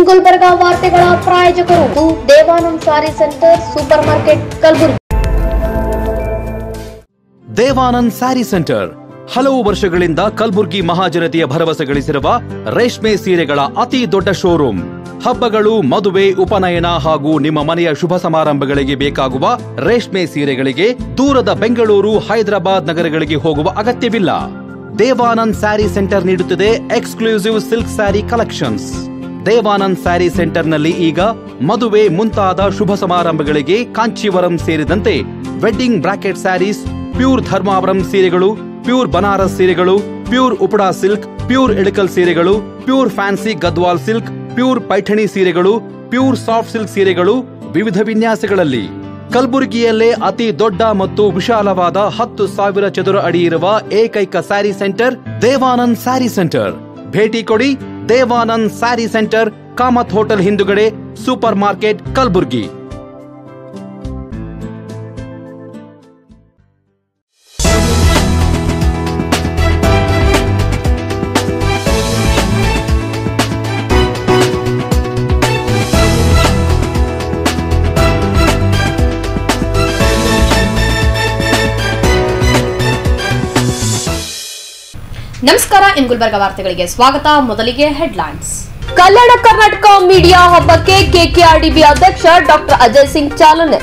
ಗುಲ್ಬರ್ಗಾ ವಾರ್ತೆಗಳ ಪ್ರಾಯೋಜಕರು Devanand sari centre super market Kalaburagi. Devanand sari centre ಹಲವು ವರ್ಷಗಳಿಂದ ಕಲಬುರಗಿ ಮಹಾಜನತೆಯ ಭರವಸೆ ಗಳಿಸಿರುವ ರೇಷ್ಮೆ ಸೀರೆಗಳ ಅತಿ ದೊಡ್ಡ ಶೋರೂಮ್. ಹಬ್ಬಗಳು, ಮದುವೆ, ಉಪನಯನ ಹಾಗೂ ನಿಮ್ಮ ಮನೆಯ ಶುಭ ಸಮಾರಂಭಗಳಿಗೆ ಬೇಕಾಗುವ ರೇಷ್ಮೆ ಸೀರೆಗಳಿಗೆ ದೂರದ ಬೆಂಗಳೂರು, ಹೈದರಾಬಾದ್ ನಗರಗಳಿಗೆ ಹೋಗುವ ಅಗತ್ಯವಿಲ್ಲ. ದೇವಾನಂದ್ ಸ್ಯಾರಿ ಸೆಂಟರ್ ನೀಡುತ್ತಿದೆ exclusive silk sari collections. Devanand sari ಸೆಂಟರ್ನಲ್ಲಿ ಈಗ ಮದುವೆ ಮುಂತಾದ ಶುಭ ಸಮಾರಂಭಗಳಿಗೆ ಕಾಂಚೀವರಂ ಸೇರಿದಂತೆ wedding bracket saris, pure Dharmavaram ಸೀರೆಗಳು, ಪ್ಯೂರ್ ಬನಾರಸ್ ಸೀರೆಗಳು, pure Uppada silk, pure Ilkal ಸೀರೆಗಳು, pure fancy Gadwal silk, pure Paithani ಸೀರೆಗಳು, ಪ್ಯೂರ್ ಸಾಫ್ಟ್ ಸಿಲ್ಕ್ ಸೀರೆಗಳು ವಿವಿಧ ವಿನ್ಯಾಸಗಳಲ್ಲಿ. ಕಲಬುರಗಿಯಲ್ಲೇ ಅತಿ ದೊಡ್ಡ ಮತ್ತು ವಿಶಾಲವಾದ 10,000 ಚದುರ ಅಡಿ ಇರುವ ಏಕೈಕ ಸ್ಯಾರಿ ಸೆಂಟರ್ ದೇವಾನಂದ್ ಸ್ಯಾರಿ ಸೆಂಟರ್. ಭೇಟಿ ಕೊಡಿ. ದೇವಾನಂದ್ ಸ್ಯಾರಿ ಸೆಂಟರ್, ಕಾಮತ್ ಹೋಟೆಲ್ ಹಿಂದುಗಡೆ, ಸೂಪರ್ ಮಾರ್ಕೆಟ್, ಕಲಬುರಗಿ. ನಮಸ್ಕಾರ. ಇನ್ ಗುಲ್ಬರ್ಗಾ ವಾರ್ತೆಗಳಿಗೆ ಸ್ವಾಗತ. ಮೊದಲಿಗೆ ಹೆಡ್ಲೈನ್ಸ್. ಕಲ್ಯಾಣ ಕರ್ನಾಟಕ ಮೀಡಿಯಾ ಹಬ್ಬಕ್ಕೆ ಕೆಕೆಆರ್ಡಿಬಿ ಅಧ್ಯಕ್ಷ ಡಾಕ್ಟರ್ ಅಜಯ್ ಸಿಂಗ್ ಚಾಲನೆ.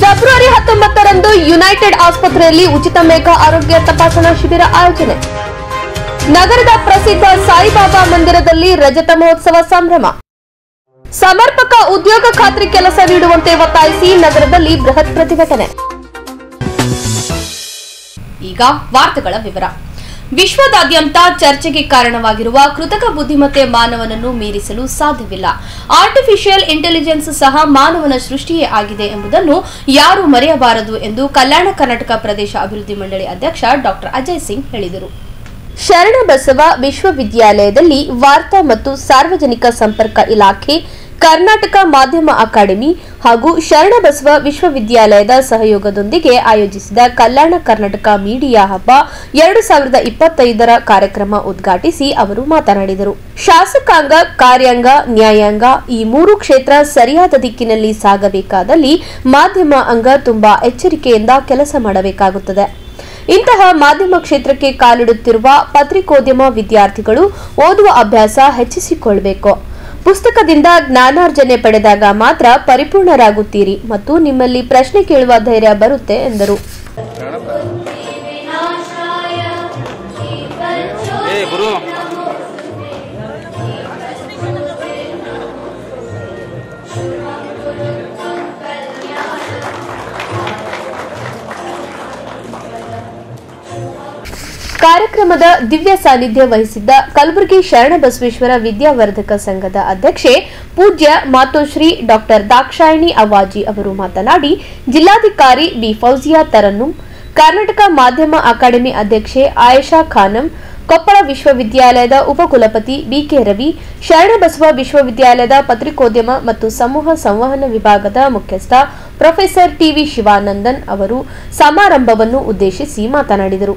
ಫೆಬ್ರವರಿ 19ರಂದು ಯುನೈಟೆಡ್ ಆಸ್ಪತ್ರೆಯಲ್ಲಿ ಉಚಿತ ಮೇಘ ಆರೋಗ್ಯ ತಪಾಸಣಾ ಶಿಬಿರ ಆಯೋಜನೆ. ನಗರದ ಪ್ರಸಿದ್ಧ ಸಾಯಿಬಾಬಾ ಮಂದಿರದಲ್ಲಿ ರಜತ ಮಹೋತ್ಸವ ಸಂಭ್ರಮ. ಸಮರ್ಪಕ ಉದ್ಯೋಗ ಖಾತ್ರಿ ಕೆಲಸ ನೀಡುವಂತೆ ಒತ್ತಾಯಿಸಿ ನಗರದಲ್ಲಿ ಬೃಹತ್ ಪ್ರತಿಭಟನೆ. ಈಗ ವಾರ್ತೆಗಳ ವಿವರ. ವಿಶ್ವದಾದ್ಯಂತ ಚರ್ಚೆಗೆ ಕಾರಣವಾಗಿರುವ ಕೃತಕ ಬುದ್ಧಿಮತ್ತೆ ಮಾನವನನ್ನು ಮೀರಿಸಲು ಸಾಧ್ಯವಿಲ್ಲ. ಆರ್ಟಿಫಿಷಿಯಲ್ ಇಂಟೆಲಿಜೆನ್ಸ್ ಸಹ ಮಾನವನ ಸೃಷ್ಟಿಯೇ ಆಗಿದೆ ಎಂಬುದನ್ನು ಯಾರೂ ಮರೆಯಬಾರದು ಎಂದು ಕಲ್ಯಾಣ ಕರ್ನಾಟಕ ಪ್ರದೇಶ ಅಭಿವೃದ್ಧಿ ಮಂಡಳಿ ಅಧ್ಯಕ್ಷ ಡಾಕ್ಟರ್ ಅಜಯ್ ಸಿಂಗ್ ಹೇಳಿದರು. ಶರಣಬಸವ ವಿಶ್ವವಿದ್ಯಾಲಯದಲ್ಲಿ ವಾರ್ತಾ ಮತ್ತು ಸಾರ್ವಜನಿಕ ಸಂಪರ್ಕ ಇಲಾಖೆ, ಕರ್ನಾಟಕ ಮಾಧ್ಯಮ ಅಕಾಡೆಮಿ ಹಾಗೂ ಶರಣಬಸವ ವಿಶ್ವವಿದ್ಯಾಲಯದ ಸಹಯೋಗದೊಂದಿಗೆ ಆಯೋಜಿಸಿದ ಕಲ್ಯಾಣ ಕರ್ನಾಟಕ ಮೀಡಿಯಾ ಹಬ್ಬ 2025ರ ಕಾರ್ಯಕ್ರಮ ಉದ್ಘಾಟಿಸಿ ಅವರು ಮಾತನಾಡಿದರು. ಶಾಸಕಾಂಗ, ಕಾರ್ಯಾಂಗ, ನ್ಯಾಯಾಂಗ ಈ 3 ಕ್ಷೇತ್ರ ಸರಿಯಾದ ದಿಕ್ಕಿನಲ್ಲಿ ಸಾಗಬೇಕಾದಲ್ಲಿ ಮಾಧ್ಯಮ ಅಂಗ ತುಂಬಾ ಎಚ್ಚರಿಕೆಯಿಂದ ಕೆಲಸ ಮಾಡಬೇಕಾಗುತ್ತದೆ. ಇಂತಹ ಮಾಧ್ಯಮ ಕ್ಷೇತ್ರಕ್ಕೆ ಕಾಲಿಡುತ್ತಿರುವ ಪತ್ರಿಕೋದ್ಯಮ ವಿದ್ಯಾರ್ಥಿಗಳು ಓದುವ ಅಭ್ಯಾಸ ಹೆಚ್ಚಿಸಿಕೊಳ್ಳಬೇಕು. ಪುಸ್ತಕದಿಂದ ಜ್ಞಾನಾರ್ಜನೆ ಪಡೆದಾಗ ಮಾತ್ರ ಪರಿಪೂರ್ಣರಾಗುತ್ತೀರಿ ಮತ್ತು ನಿಮ್ಮಲ್ಲಿ ಪ್ರಶ್ನೆ ಕೇಳುವ ಧೈರ್ಯ ಬರುತ್ತೆ ಎಂದರು. ಕಾರ್ಯಕ್ರಮದ ದಿವ್ಯ ಸಾನ್ನಿಧ್ಯ ವಹಿಸಿದ್ದ ಕಲಬುರಗಿ ಶರಣಬಸವೇಶ್ವರ ವಿದ್ಯಾವರ್ಧಕ ಸಂಘದ ಅಧ್ಯಕ್ಷೆ ಪೂಜ್ಯ ಮಾತೋಶ್ರೀ ಡಾಕ್ಟರ್ ದಾಕ್ಷಾಯಿಣಿ ಅವಾಜಿ ಅವರು ಮಾತನಾಡಿ, ಜಿಲ್ಲಾಧಿಕಾರಿ ಬಿ ಫೌಜಿಯಾ ತರನ್ನುಂ, ಕರ್ನಾಟಕ ಮಾಧ್ಯಮ ಅಕಾಡೆಮಿ ಅಧ್ಯಕ್ಷೆ ಆಯೇಷಾ ಖಾನಂ, ಕೊಪ್ಪಳ ವಿಶ್ವವಿದ್ಯಾಲಯದ ಉಪಕುಲಪತಿ ಬಿಕೆ ರವಿ, ಶರಣಬಸವ ವಿಶ್ವವಿದ್ಯಾಲಯದ ಪತ್ರಿಕೋದ್ಯಮ ಮತ್ತು ಸಮೂಹ ಸಂವಹನ ವಿಭಾಗದ ಮುಖ್ಯಸ್ಥ ಪ್ರೊಫೆಸರ್ ಟಿವಿ ಶಿವಾನಂದನ್ ಅವರು ಸಮಾರಂಭವನ್ನು ಉದ್ದೇಶಿಸಿ ಮಾತನಾಡಿದರು.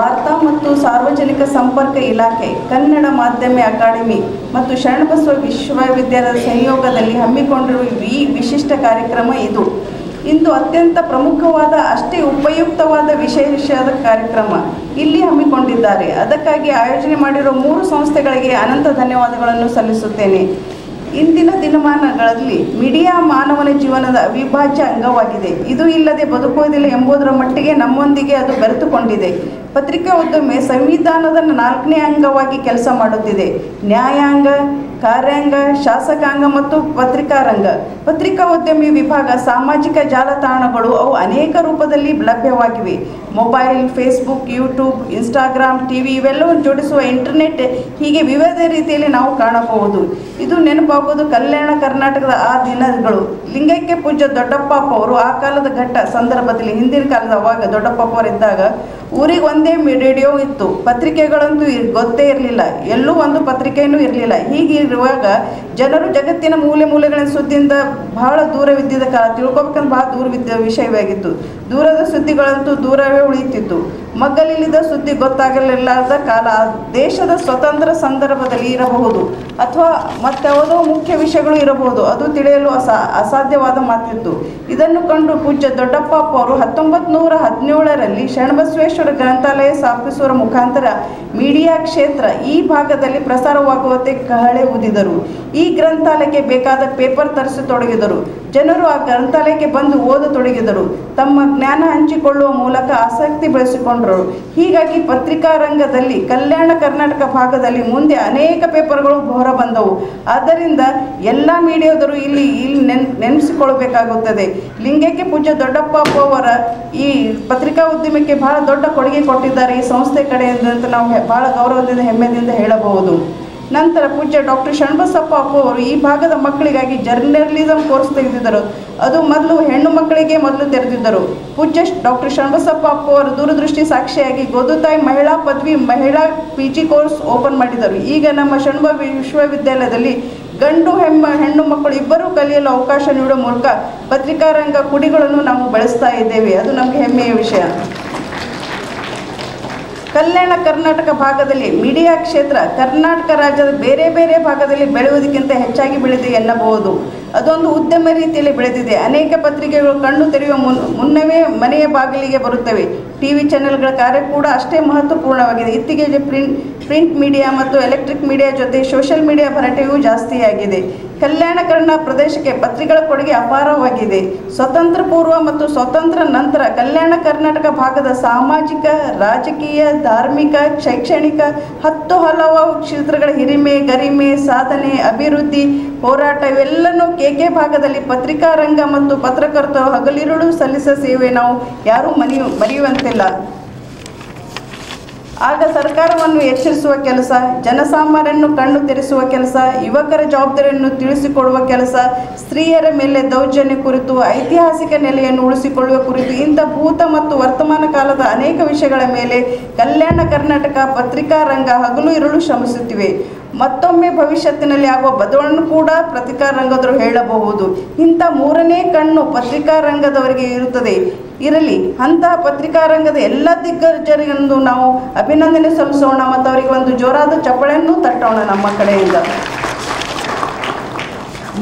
ವಾರ್ತಾ ಮತ್ತು ಸಾರ್ವಜನಿಕ ಸಂಪರ್ಕ ಇಲಾಖೆ, ಕನ್ನಡ ಮಾಧ್ಯಮ ಅಕಾಡೆಮಿ ಮತ್ತು ಶರಣಬಸವ ವಿಶ್ವವಿದ್ಯಾಲಯದ ಸಹಯೋಗದಲ್ಲಿ ಹಮ್ಮಿಕೊಂಡಿರುವ ಈ ವಿಶಿಷ್ಟ ಕಾರ್ಯಕ್ರಮ ಇದು. ಇಂದು ಅತ್ಯಂತ ಪ್ರಮುಖವಾದ, ಅಷ್ಟೇ ಉಪಯುಕ್ತವಾದ ವಿಶೇಷದ ಕಾರ್ಯಕ್ರಮ ಇಲ್ಲಿ ಹಮ್ಮಿಕೊಂಡಿದ್ದಾರೆ. ಅದಕ್ಕಾಗಿ ಆಯೋಜನೆ ಮಾಡಿರುವ 3 ಸಂಸ್ಥೆಗಳಿಗೆ ಅನಂತ ಧನ್ಯವಾದಗಳನ್ನು ಸಲ್ಲಿಸುತ್ತೇನೆ. ಇಂದಿನ ದಿನಮಾನಗಳಲ್ಲಿ ಮೀಡಿಯಾ ಮಾನವನ ಜೀವನದ ಅವಿಭಾಜ್ಯ ಅಂಗವಾಗಿದೆ. ಇದು ಇಲ್ಲದೆ ಬದುಕುವುದಿಲ್ಲ ಎಂಬುದರ ಮಟ್ಟಿಗೆ ನಮ್ಮೊಂದಿಗೆ ಅದು ಬೆರೆತುಕೊಂಡಿದೆ. ಪತ್ರಿಕಾ ಉದ್ಯಮ ಸಂವಿಧಾನದ 4ನೇ ಅಂಗವಾಗಿ ಕೆಲಸ ಮಾಡುತ್ತಿದೆ. ನ್ಯಾಯಾಂಗ, ಕಾರ್ಯಾಂಗ, ಶಾಸಕಾಂಗ ಮತ್ತು ಪತ್ರಿಕಾರಂಗ. ಪತ್ರಿಕಾ ಉದ್ಯಮಿ ವಿಭಾಗ ಸಾಮಾಜಿಕ ಜಾಲತಾಣಗಳು ಅವು ಅನೇಕ ರೂಪದಲ್ಲಿ ಲಭ್ಯವಾಗಿವೆ. Mobile, Facebook, YouTube, Instagram, TV ಇವೆಲ್ಲವನ್ನು ಜೋಡಿಸುವ ಇಂಟರ್ನೆಟ್, ಹೀಗೆ ವಿವಿಧ ರೀತಿಯಲ್ಲಿ ನಾವು ಕಾಣಬಹುದು. ಇದು ನೆನಪಾಗುವುದು ಕಲ್ಯಾಣ ಕರ್ನಾಟಕದ ಆ ದಿನಗಳು. ಲಿಂಗೈಕ್ಯ ಪೂಜ್ಯ ದೊಡ್ಡಪ್ಪ ಅವರು ಆ ಕಾಲದ ಘಟ್ಟ ಸಂದರ್ಭದಲ್ಲಿ, ಹಿಂದಿನ ಕಾಲದ ಅವಾಗ ದೊಡ್ಡಪ್ಪ ಅವರಿದ್ದಾಗ ಊರಿಗೆ ಒಂದೇ ರೇಡಿಯೋ ಇತ್ತು. ಪತ್ರಿಕೆಗಳಂತೂ ಗೊತ್ತೇ ಇರಲಿಲ್ಲ, ಎಲ್ಲೂ ಒಂದು ಪತ್ರಿಕೆಯೂ ಇರಲಿಲ್ಲ. ಹೀಗಿರುವಾಗ ಜನರು ಜಗತ್ತಿನ ಮೂಲೆ ಮೂಲೆಗಳ ಸುದ್ದಿಯಿಂದ ಬಹಳ ದೂರವಿದ್ದ ಕಾಲ, ತಿಳ್ಕೊಬೇಕಂದ್ರೆ ಬಹಳ ದೂರವಿದ್ದ ವಿಷಯವಾಗಿತ್ತು. ದೂರದ ಸುದ್ದಿಗಳಂತೂ ದೂರವೇ ಉಳಿಯುತ್ತಿತ್ತು. ಮಗ್ಗಲಿಲ್ಲದ ಸುದ್ದಿ ಗೊತ್ತಾಗಲಿಲ್ಲದ ಕಾಲ ದೇಶದ ಸ್ವತಂತ್ರ ಸಂದರ್ಭದಲ್ಲಿ ಇರಬಹುದು, ಅಥವಾ ಮತ್ತಾವುದೋ ಮುಖ್ಯ ವಿಷಯಗಳು ಇರಬಹುದು. ಅದು ತಿಳಿಯಲು ಅಸಾಧ್ಯವಾದ ಮಾತಿತ್ತು. ಇದನ್ನು ಕಂಡು ಪೂಜ್ಯ ದೊಡ್ಡಪ್ಪ ಅವರು 1917ರಲ್ಲಿ ಶರಣಬಸವೇಶ್ವರ ಗ್ರಂಥಾಲಯ ಸ್ಥಾಪಿಸುವ ಮುಖಾಂತರ ಮೀಡಿಯಾ ಕ್ಷೇತ್ರ ಈ ಭಾಗದಲ್ಲಿ ಪ್ರಸಾರವಾಗುವಂತೆ ಕಹಳೆ ಊದಿದರು. ಈ ಗ್ರಂಥಾಲಯಕ್ಕೆ ಬೇಕಾದ ಪೇಪರ್ ತರಿಸತೊಡಗಿದರು. ಜನರು ಆ ಗ್ರಂಥಾಲಯಕ್ಕೆ ಬಂದು ಓದತೊಡಗಿದರು. ತಮ್ಮ ಜ್ಞಾನ ಹಂಚಿಕೊಳ್ಳುವ ಮೂಲಕ ಆಸಕ್ತಿ ಬೆಳೆಸಿಕೊಂಡರು. ಹೀಗಾಗಿ ಪತ್ರಿಕಾ ರಂಗದಲ್ಲಿ ಕಲ್ಯಾಣ ಕರ್ನಾಟಕ ಭಾಗದಲ್ಲಿ ಮುಂದೆ ಅನೇಕ ಪೇಪರ್ಗಳು ಹೊರಬಂದವು. ಆದ್ದರಿಂದ ಎಲ್ಲ ಮೀಡಿಯಾದರು ಇಲ್ಲಿ ನೆನೆಸಿಕೊಳ್ಳಬೇಕಾಗುತ್ತದೆ. ಲಿಂಗೈಕ್ಯ ಪೂಜ್ಯ ದೊಡ್ಡಪ್ಪ ಅವರ ಈ ಪತ್ರಿಕಾ ಉದ್ಯಮಕ್ಕೆ ಬಹಳ ದೊಡ್ಡ ಕೊಡುಗೆ ಕೊಟ್ಟಿದ್ದಾರೆ ಈ ಸಂಸ್ಥೆ ಕಡೆಯಿಂದ ಅಂತ ನಾವು ಬಹಳ ಗೌರವದಿಂದ ಹೆಮ್ಮೆಯಿಂದ ಹೇಳಬಹುದು. ನಂತರ ಪೂಜ್ಯ ಡಾಕ್ಟರ್ ಶರಣಬಸಪ್ಪ ಅವರು ಈ ಭಾಗದ ಮಕ್ಕಳಿಗಾಗಿ ಜರ್ನಲಿಸಮ್ ಕೋರ್ಸ್ ತೆಗೆದಿದ್ದರು. ಅದು ಮೊದಲು ಹೆಣ್ಣು ಮಕ್ಕಳಿಗೆ ಮೊದಲು ತೆರೆದಿದ್ದರು. ಪೂಜ್ಯ ಡಾಕ್ಟರ್ ಶರಣಬಸಪ್ಪ ಅವರು ದೂರದೃಷ್ಟಿ ಸಾಕ್ಷಿಯಾಗಿ ಗೋದುತಾಯಿ ಮಹಿಳಾ ಪದವಿ, ಮಹಿಳಾ PG ಕೋರ್ಸ್ ಓಪನ್ ಮಾಡಿದರು. ಈಗ ನಮ್ಮ ಶರಣಬ ವಿಶ್ವವಿದ್ಯಾಲಯದಲ್ಲಿ ಗಂಡು ಹೆಣ್ಣು ಮಕ್ಕಳು ಇಬ್ಬರೂ ಕಲಿಯಲು ಅವಕಾಶ ನೀಡುವ ಮೂಲಕ ಪತ್ರಿಕಾರಂಗ ಕುಡಿಗಳನ್ನು ನಾವು ಬೆಳೆಸ್ತಾ ಇದ್ದೇವೆ. ಅದು ನಮಗೆ ಹೆಮ್ಮೆಯ ವಿಷಯ. ಕಲ್ಯಾಣ ಕರ್ನಾಟಕ ಭಾಗದಲ್ಲಿ ಮೀಡಿಯಾ ಕ್ಷೇತ್ರ ಕರ್ನಾಟಕ ರಾಜ್ಯದ ಬೇರೆ ಬೇರೆ ಭಾಗದಲ್ಲಿ ಬೆಳೆಯುವುದಕ್ಕಿಂತ ಹೆಚ್ಚಾಗಿ ಬೆಳೆದಿದೆ ಎನ್ನಬಹುದು. ಅದೊಂದು ಉದ್ಯಮ ರೀತಿಯಲ್ಲಿ ಬೆಳೆದಿದೆ. ಅನೇಕ ಪತ್ರಿಕೆಗಳು ಕಣ್ಣು ತೆರೆಯುವ ಮುನ್ನವೇ ಮನೆಯ ಬಾಗಿಲಿಗೆ ಬರುತ್ತವೆ. ಟಿವಿ ಚಾನೆಲ್ಗಳ ಕಾರ್ಯ ಕೂಡ ಅಷ್ಟೇ ಮಹತ್ವಪೂರ್ಣವಾಗಿದೆ. ಇತ್ತೀಚೆಗೆ ಪ್ರಿಂಟ್ ಮೀಡಿಯಾ ಮತ್ತು ಎಲೆಕ್ಟ್ರಿಕ್ ಮೀಡಿಯಾ ಜೊತೆ ಸೋಷಿಯಲ್ ಮೀಡಿಯಾ ಭರಾಟೆಯೂ ಜಾಸ್ತಿಯಾಗಿದೆ. ಕಲ್ಯಾಣ ಕರ್ನಾಟಕ ಪ್ರದೇಶಕ್ಕೆ ಪತ್ರಿಕೆಗಳ ಕೊಡುಗೆ ಅಪಾರವಾಗಿದೆ. ಸ್ವತಂತ್ರ ಪೂರ್ವ ಮತ್ತು ಸ್ವತಂತ್ರ ನಂತರ ಕಲ್ಯಾಣ ಕರ್ನಾಟಕ ಭಾಗದ ಸಾಮಾಜಿಕ, ರಾಜಕೀಯ, ಧಾರ್ಮಿಕ, ಶೈಕ್ಷಣಿಕ ಹಲವು ಕ್ಷೇತ್ರಗಳ ಹಿರಿಮೆ, ಗರಿಮೆ, ಸಾಧನೆ, ಅಭಿವೃದ್ಧಿ, ಹೋರಾಟ ಇವೆಲ್ಲನೂ KK ಭಾಗದಲ್ಲಿ ಪತ್ರಿಕಾ ರಂಗ ಮತ್ತು ಪತ್ರಕರ್ತರು ಹಗಲಿರುಳು ಸಲ್ಲಿಸಿದ ಸೇವೆ ನಾವು ಯಾರೂ ಮರೆಯುವಂತಿಲ್ಲ. ಆಗ ಸರ್ಕಾರವನ್ನು ಎಚ್ಚರಿಸುವ ಕೆಲಸ, ಜನಸಾಮಾನ್ಯರನ್ನು ಕಣ್ಣು ತೆರೆಸುವ ಕೆಲಸ, ಯುವಕರ ಜವಾಬ್ದಾರಿಯನ್ನು ತಿಳಿಸಿಕೊಡುವ ಕೆಲಸ, ಸ್ತ್ರೀಯರ ಮೇಲೆ ದೌರ್ಜನ್ಯ ಕುರಿತು, ಐತಿಹಾಸಿಕ ನೆಲೆಯನ್ನು ಉಳಿಸಿಕೊಳ್ಳುವ ಕುರಿತು ಇಂಥ ಭೂತ ಮತ್ತು ವರ್ತಮಾನ ಕಾಲದ ಅನೇಕ ವಿಷಯಗಳ ಮೇಲೆ ಕಲ್ಯಾಣ ಕರ್ನಾಟಕ ಪತ್ರಿಕಾ ರಂಗ ಹಗಲು ಇರಲು ಶ್ರಮಿಸುತ್ತಿವೆ. ಮತ್ತೊಮ್ಮೆ ಭವಿಷ್ಯತ್ತಿನಲ್ಲಿ ಆಗುವ ಬದಲಾವಣೆ ಕೂಡ ಪತ್ರಿಕಾ ರಂಗದವರು ಹೇಳಬಹುದು. ಇಂಥ ಮೂರನೇ ಕಣ್ಣು ಪತ್ರಿಕಾ ರಂಗದವರಿಗೆ ಇರಲಿ. ಅಂತಹ ಪತ್ರಿಕಾ ರಂಗದ ಎಲ್ಲ ದಿಗ್ಗಜರಿಗೂ ನಾವು ಅಭಿನಂದನೆ ಸಲ್ಲಿಸೋಣ ಮತ್ತು ಅವರಿಗೆ ಒಂದು ಜೋರಾದ ಚಪ್ಪಳೆಯನ್ನು ತಟ್ಟೋಣ ನಮ್ಮ ಕಡೆಯಿಂದ.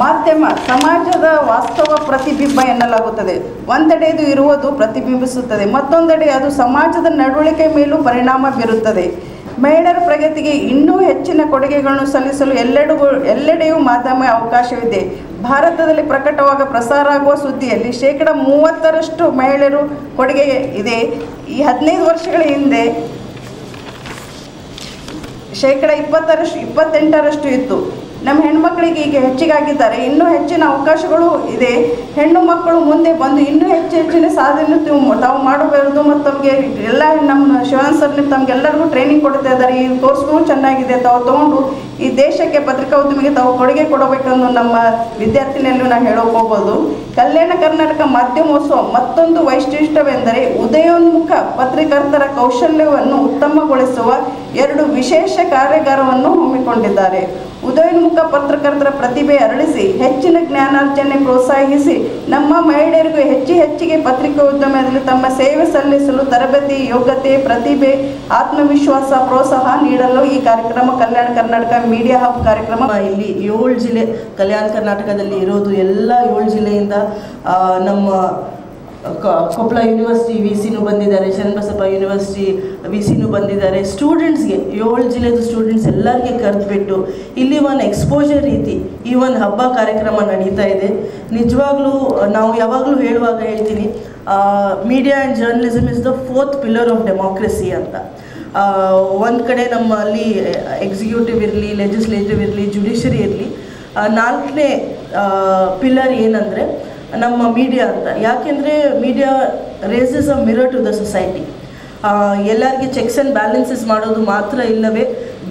ಮಾಧ್ಯಮ ಸಮಾಜದ ವಾಸ್ತವ ಪ್ರತಿಬಿಂಬ ಎನ್ನಲಾಗುತ್ತದೆ. ಒಂದೆಡೆ ಇದು ಇರುವುದು ಪ್ರತಿಬಿಂಬಿಸುತ್ತದೆ, ಮತ್ತೊಂದೆಡೆ ಅದು ಸಮಾಜದ ನಡವಳಿಕೆ ಮೇಲೂ ಪರಿಣಾಮ ಬೀರುತ್ತದೆ. ಮಹಿಳೆಯರ ಪ್ರಗತಿಗೆ ಇನ್ನೂ ಹೆಚ್ಚಿನ ಕೊಡುಗೆಗಳನ್ನು ಸಲ್ಲಿಸಲು ಎಲ್ಲೆಡೆಯೂ ಮಾಧ್ಯಮ ಅವಕಾಶವಿದೆ. ಭಾರತದಲ್ಲಿ ಪ್ರಕಟವಾಗ ಪ್ರಸಾರ ಆಗುವ ಸುದ್ದಿಯಲ್ಲಿ 30% ಮಹಿಳೆಯರು ಕೊಡುಗೆ ಇದೆ. ಈ 15 ವರ್ಷಗಳ ಹಿಂದೆ 28% ಇತ್ತು. ನಮ್ಮ ಹೆಣ್ಮಕ್ಳಿಗೆ ಈಗ ಹೆಚ್ಚಿಗಾಗಿದ್ದಾರೆ. ಇನ್ನೂ ಹೆಚ್ಚಿನ ಅವಕಾಶಗಳು ಇದೆ. ಹೆಣ್ಣು ಮಕ್ಕಳು ಮುಂದೆ ಬಂದು ಇನ್ನೂ ಹೆಚ್ಚಿನ ಸಾಧನೆ ತಾವು ಮಾಡಬಹುದು. ಮತ್ತು ತಮಗೆ ಎಲ್ಲ ನಮ್ಮ ಶಿವನ್ ಸರ್ ತಮಗೆಲ್ಲರಿಗೂ ಟ್ರೈನಿಂಗ್ ಕೊಡ್ತಾ ಇದ್ದಾರೆ. ಈ ಕೋರ್ಸ್ಗಳು ಚೆನ್ನಾಗಿದೆ. ತಾವು ತೊಗೊಂಡು ಈ ದೇಶಕ್ಕೆ ಪತ್ರಿಕಾ ಉದ್ಯಮಿಗೆ ತಾವು ಕೊಡುಗೆ ಕೊಡಬೇಕನ್ನು ನಮ್ಮ ವಿದ್ಯಾರ್ಥಿನಿಯಲ್ಲೂ ನಾವು ಹೇಳೋಕೆ ಹೋಗ್ಬೋದು. ಕಲ್ಯಾಣ ಕರ್ನಾಟಕ ಮಾಧ್ಯಮೋತ್ಸವ ಮತ್ತೊಂದು ವೈಶಿಷ್ಟ್ಯವೆಂದರೆ ಉದಯೋನ್ಮುಖ ಪತ್ರಕರ್ತರ ಕೌಶಲ್ಯವನ್ನು ಉತ್ತಮಗೊಳಿಸುವ 2 ವಿಶೇಷ ಕಾರ್ಯಾಗಾರವನ್ನು ಹಮ್ಮಿಕೊಂಡಿದ್ದಾರೆ. ಉದಯೋನ್ಮುಖ ಪತ್ರಕರ್ತರ ಪ್ರತಿಭೆ ಅರಳಿಸಿ ಹೆಚ್ಚಿನ ಜ್ಞಾನಾರ್ಜನೆ ಪ್ರೋತ್ಸಾಹಿಸಿ ನಮ್ಮ ಮಹಿಳೆಯರಿಗೂ ಹೆಚ್ಚಿಗೆ ಪತ್ರಿಕಾ ಉದ್ಯಮದಲ್ಲಿ ತಮ್ಮ ಸೇವೆ ಸಲ್ಲಿಸಲು ತರಬೇತಿ, ಯೋಗ್ಯತೆ, ಪ್ರತಿಭೆ, ಆತ್ಮವಿಶ್ವಾಸ, ಪ್ರೋತ್ಸಾಹ ನೀಡಲು ಈ ಕಾರ್ಯಕ್ರಮ ಕಲ್ಯಾಣ ಕರ್ನಾಟಕ ಮೀಡಿಯಾ ಹಬ್ ಕಾರ್ಯಕ್ರಮ. ಇಲ್ಲಿ 7 ಜಿಲ್ಲೆ ಕಲ್ಯಾಣ ಕರ್ನಾಟಕದಲ್ಲಿ ಇರೋದು. ಎಲ್ಲ 7 ಜಿಲ್ಲೆಯಿಂದ ನಮ್ಮ ಕೊಪ್ಪಳ ಯೂನಿವರ್ಸಿಟಿ ವಿ ಸಿನೂ ಬಂದಿದ್ದಾರೆ, ಶರಣಬಸಪ್ಪ ಯೂನಿವರ್ಸಿಟಿ ವಿ ಸಿನೂ ಬಂದಿದ್ದಾರೆ. ಸ್ಟೂಡೆಂಟ್ಸ್ಗೆ 7 ಜಿಲ್ಲೆದು ಸ್ಟೂಡೆಂಟ್ಸ್ ಎಲ್ಲರಿಗೆ ಕರೆದುಬಿಟ್ಟು ಇಲ್ಲಿ ಒಂದು ಎಕ್ಸ್ಪೋಜರ್ ರೀತಿ ಈ ಒಂದು ಹಬ್ಬ ಕಾರ್ಯಕ್ರಮ ನಡೀತಾ ಇದೆ. ನಿಜವಾಗ್ಲೂ ನಾವು ಯಾವಾಗಲೂ ಹೇಳುವಾಗ ಹೇಳ್ತೀನಿ, media and journalism is the 4th pillar of democracy ಅಂತ. ಒಂದು ಕಡೆ ನಮ್ಮಲ್ಲಿ ಎಕ್ಸಿಕ್ಯೂಟಿವ್ ಇರಲಿ, ಲೆಜಿಸ್ಲೇಟಿವ್ ಇರಲಿ, ಜುಡಿಷರಿ ಇರಲಿ, 4ನೇ ಪಿಲ್ಲರ್ ಏನಂದರೆ ನಮ್ಮ ಮೀಡಿಯಾ ಅಂತ. ಯಾಕೆಂದರೆ media raises a mirror to the society. ಎಲ್ಲರಿಗೆ ಚೆಕ್ಸ್ ಆ್ಯಂಡ್ ಬ್ಯಾಲೆನ್ಸಸ್ ಮಾಡೋದು ಮಾತ್ರ ಇಲ್ಲವೇ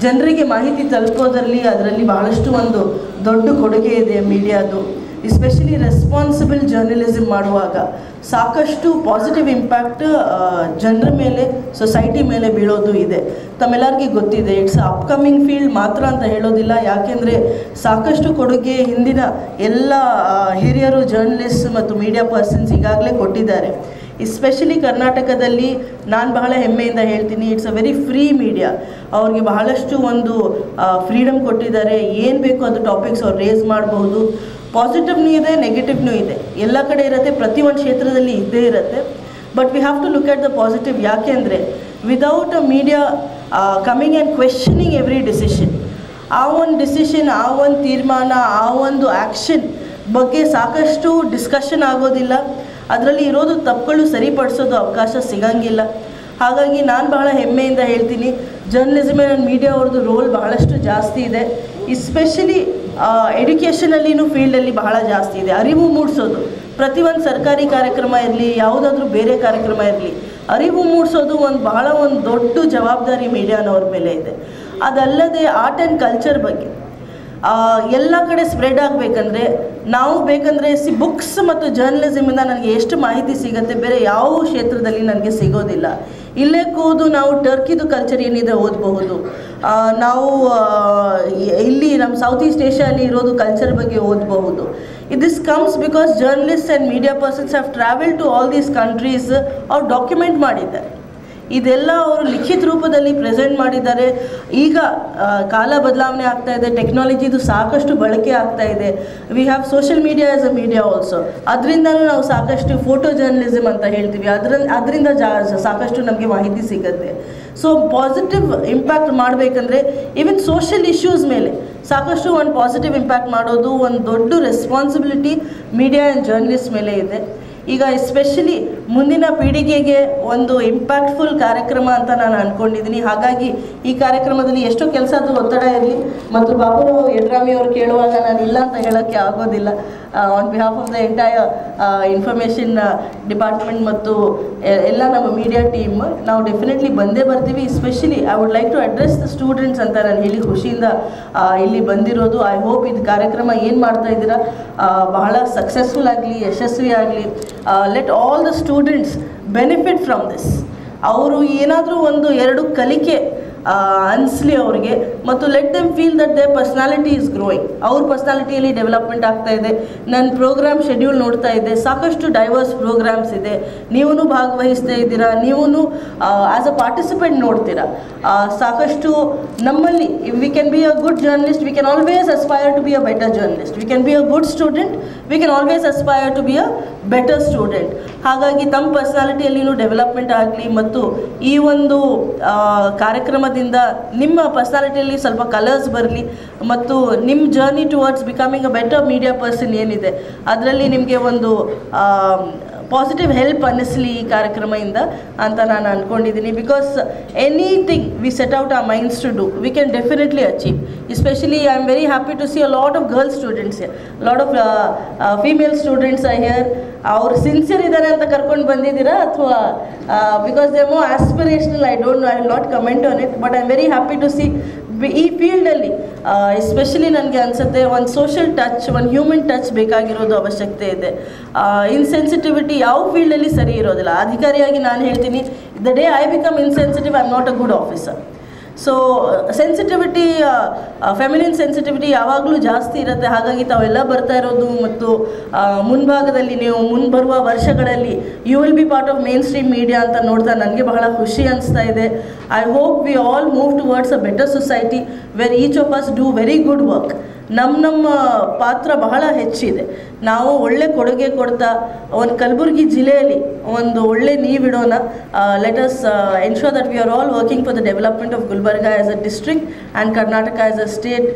ಜನರಿಗೆ ಮಾಹಿತಿ ತಲುಪೋದರಲ್ಲಿ ಅದರಲ್ಲಿ ಬಹಳಷ್ಟು ಒಂದು ದೊಡ್ಡ ಕೊಡುಗೆ ಇದೆ ಮೀಡಿಯಾದು. ಎಸ್ಪೆಷಲಿ ರೆಸ್ಪಾನ್ಸಿಬಲ್ ಜರ್ನಲಿಸಮ್ ಮಾಡುವಾಗ ಸಾಕಷ್ಟು ಪಾಸಿಟಿವ್ ಇಂಪ್ಯಾಕ್ಟ್ ಜನರ ಮೇಲೆ, ಸೊಸೈಟಿ ಮೇಲೆ ಬೀಳೋದು ಇದೆ. ತಮ್ಮೆಲ್ಲರಿಗೆ ಗೊತ್ತಿದೆ, ಇಟ್ಸ್ ಅಪ್ಕಮಿಂಗ್ ಫೀಲ್ಡ್ ಮಾತ್ರ ಅಂತ ಹೇಳೋದಿಲ್ಲ. ಯಾಕೆಂದರೆ ಸಾಕಷ್ಟು ಕೊಡುಗೆ ಹಿಂದಿನ ಎಲ್ಲ ಹಿರಿಯರು ಜರ್ನಲಿಸ್ಟ್ ಮತ್ತು ಮೀಡಿಯಾ ಪರ್ಸನ್ಸ್ ಈಗಾಗಲೇ ಕೊಟ್ಟಿದ್ದಾರೆ. ಎಸ್ಪೆಷಲಿ ಕರ್ನಾಟಕದಲ್ಲಿ ನಾನು ಬಹಳ ಹೆಮ್ಮೆಯಿಂದ ಹೇಳ್ತೀನಿ, it's a very free media. ಅವ್ರಿಗೆ ಬಹಳಷ್ಟು ಒಂದು ಫ್ರೀಡಮ್ ಕೊಟ್ಟಿದ್ದಾರೆ. ಏನು ಬೇಕು ಅದು ಟಾಪಿಕ್ಸ್ ಅವ್ರು ರೇಸ್ ಮಾಡಬಹುದು. ಪಾಸಿಟಿವ್ನೂ ಇದೆ, ನೆಗೆಟಿವ್ನೂ ಇದೆ, ಎಲ್ಲ ಕಡೆ ಇರುತ್ತೆ, ಪ್ರತಿಯೊಂದು ಕ್ಷೇತ್ರದಲ್ಲಿ ಇದ್ದೇ ಇರುತ್ತೆ. But we have to look at the positive. ಯಾಕೆಂದರೆ without a media coming and questioning every decision, ಆ ಒಂದು ಡಿಸಿಷನ್, ಆ ಒಂದು ತೀರ್ಮಾನ, ಆ ಒಂದು ಆ್ಯಕ್ಷನ್ ಬಗ್ಗೆ ಸಾಕಷ್ಟು ಡಿಸ್ಕಷನ್ ಆಗೋದಿಲ್ಲ. ಅದರಲ್ಲಿ ಇರೋದು ತಪ್ಪುಗಳು ಸರಿಪಡಿಸೋದು ಅವಕಾಶ ಸಿಗಂಗಿಲ್ಲ. ಹಾಗಾಗಿ ನಾನು ಬಹಳ ಹೆಮ್ಮೆಯಿಂದ ಹೇಳ್ತೀನಿ, ಜರ್ನಲಿಸಮ್ ಆ್ಯಂಡ್ ಮೀಡಿಯಾ ಅವ್ರದ್ದು ರೋಲ್ ಬಹಳಷ್ಟು ಜಾಸ್ತಿ ಇದೆ. ಎಸ್ಪೆಷಲಿ ಎಡ್ಯುಕೇಷನಲ್ಲಿನೂ ಫೀಲ್ಡಲ್ಲಿ ಬಹಳ ಜಾಸ್ತಿ ಇದೆ. ಅರಿವು ಮೂಡಿಸೋದು, ಪ್ರತಿಯೊಂದು ಸರ್ಕಾರಿ ಕಾರ್ಯಕ್ರಮ ಇರಲಿ, ಯಾವುದಾದ್ರೂ ಬೇರೆ ಕಾರ್ಯಕ್ರಮ ಇರಲಿ, ಅರಿವು ಮೂಡಿಸೋದು ಬಹಳ ದೊಡ್ಡ ಜವಾಬ್ದಾರಿ ಮೀಡಿಯಾನವ್ರ ಮೇಲೆ ಇದೆ. ಅದಲ್ಲದೆ ಆರ್ಟ್ ಆ್ಯಂಡ್ ಕಲ್ಚರ್ ಬಗ್ಗೆ ಎಲ್ಲ ಕಡೆ ಸ್ಪ್ರೆಡ್ ಆಗಬೇಕಂದ್ರೆ ನಾವು ಬೇಕಂದರೆ ಬುಕ್ಸ್ ಮತ್ತು ಜರ್ನಲಿಸಮಿಂದ ನನಗೆ ಎಷ್ಟು ಮಾಹಿತಿ ಸಿಗುತ್ತೆ, ಬೇರೆ ಯಾವ ಕ್ಷೇತ್ರದಲ್ಲಿ ನನಗೆ ಸಿಗೋದಿಲ್ಲ. ಇಲ್ಲೇ ಕೂದು ನಾವು ಟರ್ಕಿದು ಕಲ್ಚರ್ ಏನಿದೆ ಓದಬಹುದು. ನಾವು ಇಲ್ಲಿ ನಮ್ಮ ಸೌತ್ ಈಸ್ಟ್ ಏಷ್ಯಾದಲ್ಲಿ ಇರೋದು ಕಲ್ಚರ್ ಬಗ್ಗೆ ಓದಬಹುದು. This comes because journalist and media persons have travel to all these countries. ಅವ್ರು ಡಾಕ್ಯುಮೆಂಟ್ ಮಾಡಿದ್ದಾರೆ, ಇದೆಲ್ಲ ಅವರು ಲಿಖಿತ ರೂಪದಲ್ಲಿ ಪ್ರೆಸೆಂಟ್ ಮಾಡಿದ್ದಾರೆ. ಈಗ ಕಾಲ ಬದಲಾವಣೆ ಆಗ್ತಾ ಇದೆ, ಟೆಕ್ನಾಲಜಿದು ಸಾಕಷ್ಟು ಬಳಕೆ ಆಗ್ತಾ ಇದೆ. We have social media as a media also. ಅದರಿಂದಲೂ ನಾವು ಸಾಕಷ್ಟು ಫೋಟೋ ಜರ್ನಲಿಸಮ್ ಅಂತ ಹೇಳ್ತೀವಿ, ಅದರಿಂದ ಸಾಕಷ್ಟು ನಮಗೆ ಮಾಹಿತಿ ಸಿಗುತ್ತೆ. ಸೊ ಪಾಸಿಟಿವ್ ಇಂಪ್ಯಾಕ್ಟ್ ಮಾಡಬೇಕಂದ್ರೆ ಈವನ್ ಸೋಷಿಯಲ್ ಇಶ್ಯೂಸ್ ಮೇಲೆ ಸಾಕಷ್ಟು ಒಂದು ಪಾಸಿಟಿವ್ ಇಂಪ್ಯಾಕ್ಟ್ ಮಾಡೋದು ಒಂದು ದೊಡ್ಡ ರೆಸ್ಪಾನ್ಸಿಬಿಲಿಟಿ ಮೀಡಿಯಾ ಆ್ಯಂಡ್ ಜರ್ನಲಿಸ್ಟ್ ಮೇಲೆ ಇದೆ. ಈಗ ಎಸ್ಪೆಷಲಿ ಮುಂದಿನ ಪೀಳಿಗೆಗೆ ಒಂದು ಇಂಪ್ಯಾಕ್ಟ್ಫುಲ್ ಕಾರ್ಯಕ್ರಮ ಅಂತ ನಾನು ಅಂದ್ಕೊಂಡಿದ್ದೀನಿ. ಹಾಗಾಗಿ ಈ ಕಾರ್ಯಕ್ರಮದಲ್ಲಿ ಎಷ್ಟೋ ಕೆಲಸದ ಒತ್ತಡ ಇರಲಿ ಮತ್ತು ಬಾಬುರಾವ್ ಯಡ್ರಾಮಿ ಅವರು ಕೇಳುವಾಗ ನಾನು ಇಲ್ಲ ಅಂತ ಹೇಳೋಕ್ಕೆ ಆಗೋದಿಲ್ಲ. On behalf of the entire information department ಮತ್ತು ಎಲ್ಲ ನಮ್ಮ ಮೀಡಿಯಾ ಟೀಮ್ ನಾವು ಡೆಫಿನೆಟ್ಲಿ ಬಂದೇ ಬರ್ತೀವಿ. Especially I would like to address the students ಅಂತ ನಾನು ಹೇಳಿ ಖುಷಿಯಿಂದ ಇಲ್ಲಿ ಬಂದಿರೋದು. ಐ ಹೋಪ್ ಇದು ಕಾರ್ಯಕ್ರಮ ಏನು ಮಾಡ್ತಾ ಇದ್ದೀರಾ ಬಹಳ ಸಕ್ಸಸ್ಫುಲ್ ಆಗಲಿ, ಯಶಸ್ವಿ ಆಗಲಿ. Let all the students benefit from this. ಅವರು ಏನಾದರೂ ಒಂದು 2 ಕಲಿಕೆ ಅನಿಸ್ಲಿ ಅವ್ರಿಗೆ, ಮತ್ತು let them feel that their personality is growing. ಅವ್ರ ಪರ್ಸ್ನಾಲಿಟಿಯಲ್ಲಿ ಡೆವಲಪ್ಮೆಂಟ್ ಆಗ್ತಾ ಇದೆ. ನನ್ನ ಪ್ರೋಗ್ರಾಮ್ ಶೆಡ್ಯೂಲ್ ನೋಡ್ತಾ ಇದ್ದೆ, ಸಾಕಷ್ಟು ಡೈವರ್ಸ್ ಪ್ರೋಗ್ರಾಮ್ಸ್ ಇದೆ. ನೀವೂ ಭಾಗವಹಿಸ್ತಾ ಇದ್ದೀರಾ, ನೀವೂ ಆ್ಯಸ್ ಅ ಪಾರ್ಟಿಸಿಪೆಂಟ್ ನೋಡ್ತೀರಾ. ಸಾಕಷ್ಟು ನಮ್ಮಲ್ಲಿ we can be a good journalist, we can always aspire to be a better journalist. We can be a good student, we can always aspire to be a better student. ಹಾಗಾಗಿ ತಮ್ಮ ಪರ್ಸ್ನಾಲಿಟಿಯಲ್ಲಿನೂ development ಆಗಲಿ ಮತ್ತು ಈ ಒಂದು ಕಾರ್ಯಕ್ರಮದಿಂದ ನಿಮ್ಮ ಪರ್ಸ್ನಾಲಿಟಿಯಲ್ಲಿ ಸ್ವಲ್ಪ colours ಬರಲಿ ಮತ್ತು ನಿಮ್ಮ journey towards becoming a better media person ಏನಿದೆ ಅದರಲ್ಲಿ ನಿಮಗೆ ಒಂದು ಪಾಸಿಟಿವ್ ಹೆಲ್ಪ್ ಅನ್ನಿಸ್ಲಿ ಈ ಕಾರ್ಯಕ್ರಮದಿಂದ ಅಂತ ನಾನು ಅಂದ್ಕೊಂಡಿದ್ದೀನಿ. Because anything we set out our minds to do, we can definitely achieve. Especially I am very happy to see a lot of girl students here, a lot of female students are here. ಅವರು sincere ಇದ್ದಾರೆ ಅಂತ ಕರ್ಕೊಂಡು ಬಂದಿದ್ದೀರಾ ಅಥವಾ because they more aspirational, I don't know, I will not comment on it. But I am very happy to see ಈ ಫೀಲ್ಡಲ್ಲಿ especially ನನಗೆ ಅನಿಸುತ್ತೆ ಒಂದು ಸೋಷಿಯಲ್ ಟಚ್, ಒಂದು ಹ್ಯೂಮನ್ ಟಚ್ ಬೇಕಾಗಿರೋದು ಅವಶ್ಯಕತೆ ಇದೆ. ಇನ್ಸೆನ್ಸಿಟಿವಿಟಿ ಯಾವ ಫೀಲ್ಡಲ್ಲಿ ಸರಿ ಇರೋದಿಲ್ಲ. ಅಧಿಕಾರಿಯಾಗಿ ನಾನು ಹೇಳ್ತೀನಿ, the day I become insensitive I am not a good officer. So sensitivity, feminine sensitivity ಯಾವಾಗಲೂ ಜಾಸ್ತಿ ಇರುತ್ತೆ. ಹಾಗಾಗಿ ತಾವೆಲ್ಲ ಬರ್ತಾ ಇರೋದು ಮತ್ತು ಮುಂಭಾಗದಲ್ಲಿ ನೀವು ಮುಂಬರುವ ವರ್ಷಗಳಲ್ಲಿ you will be part of mainstream media ಅಂತ ನೋಡ್ತಾ ನನಗೆ ಬಹಳ ಖುಷಿ ಅನಿಸ್ತಾ ಇದೆ. I hope we all move towards a better society where each of us do very good work. ನಮ್ಮ ಪಾತ್ರ ಬಹಳ ಹೆಚ್ಚಿದೆ. ನಾವು ಒಳ್ಳೆ ಕೊಡುಗೆ ಕೊಡ್ತಾ ಒಂದು ಕಲಬುರಗಿ ಜಿಲ್ಲೆಯಲ್ಲಿ ಒಂದು ಒಳ್ಳೆ ನೀವಿಡೋಣ. Let us ensure that we are all working for the development of Gulbarga as a district and Karnataka as a state,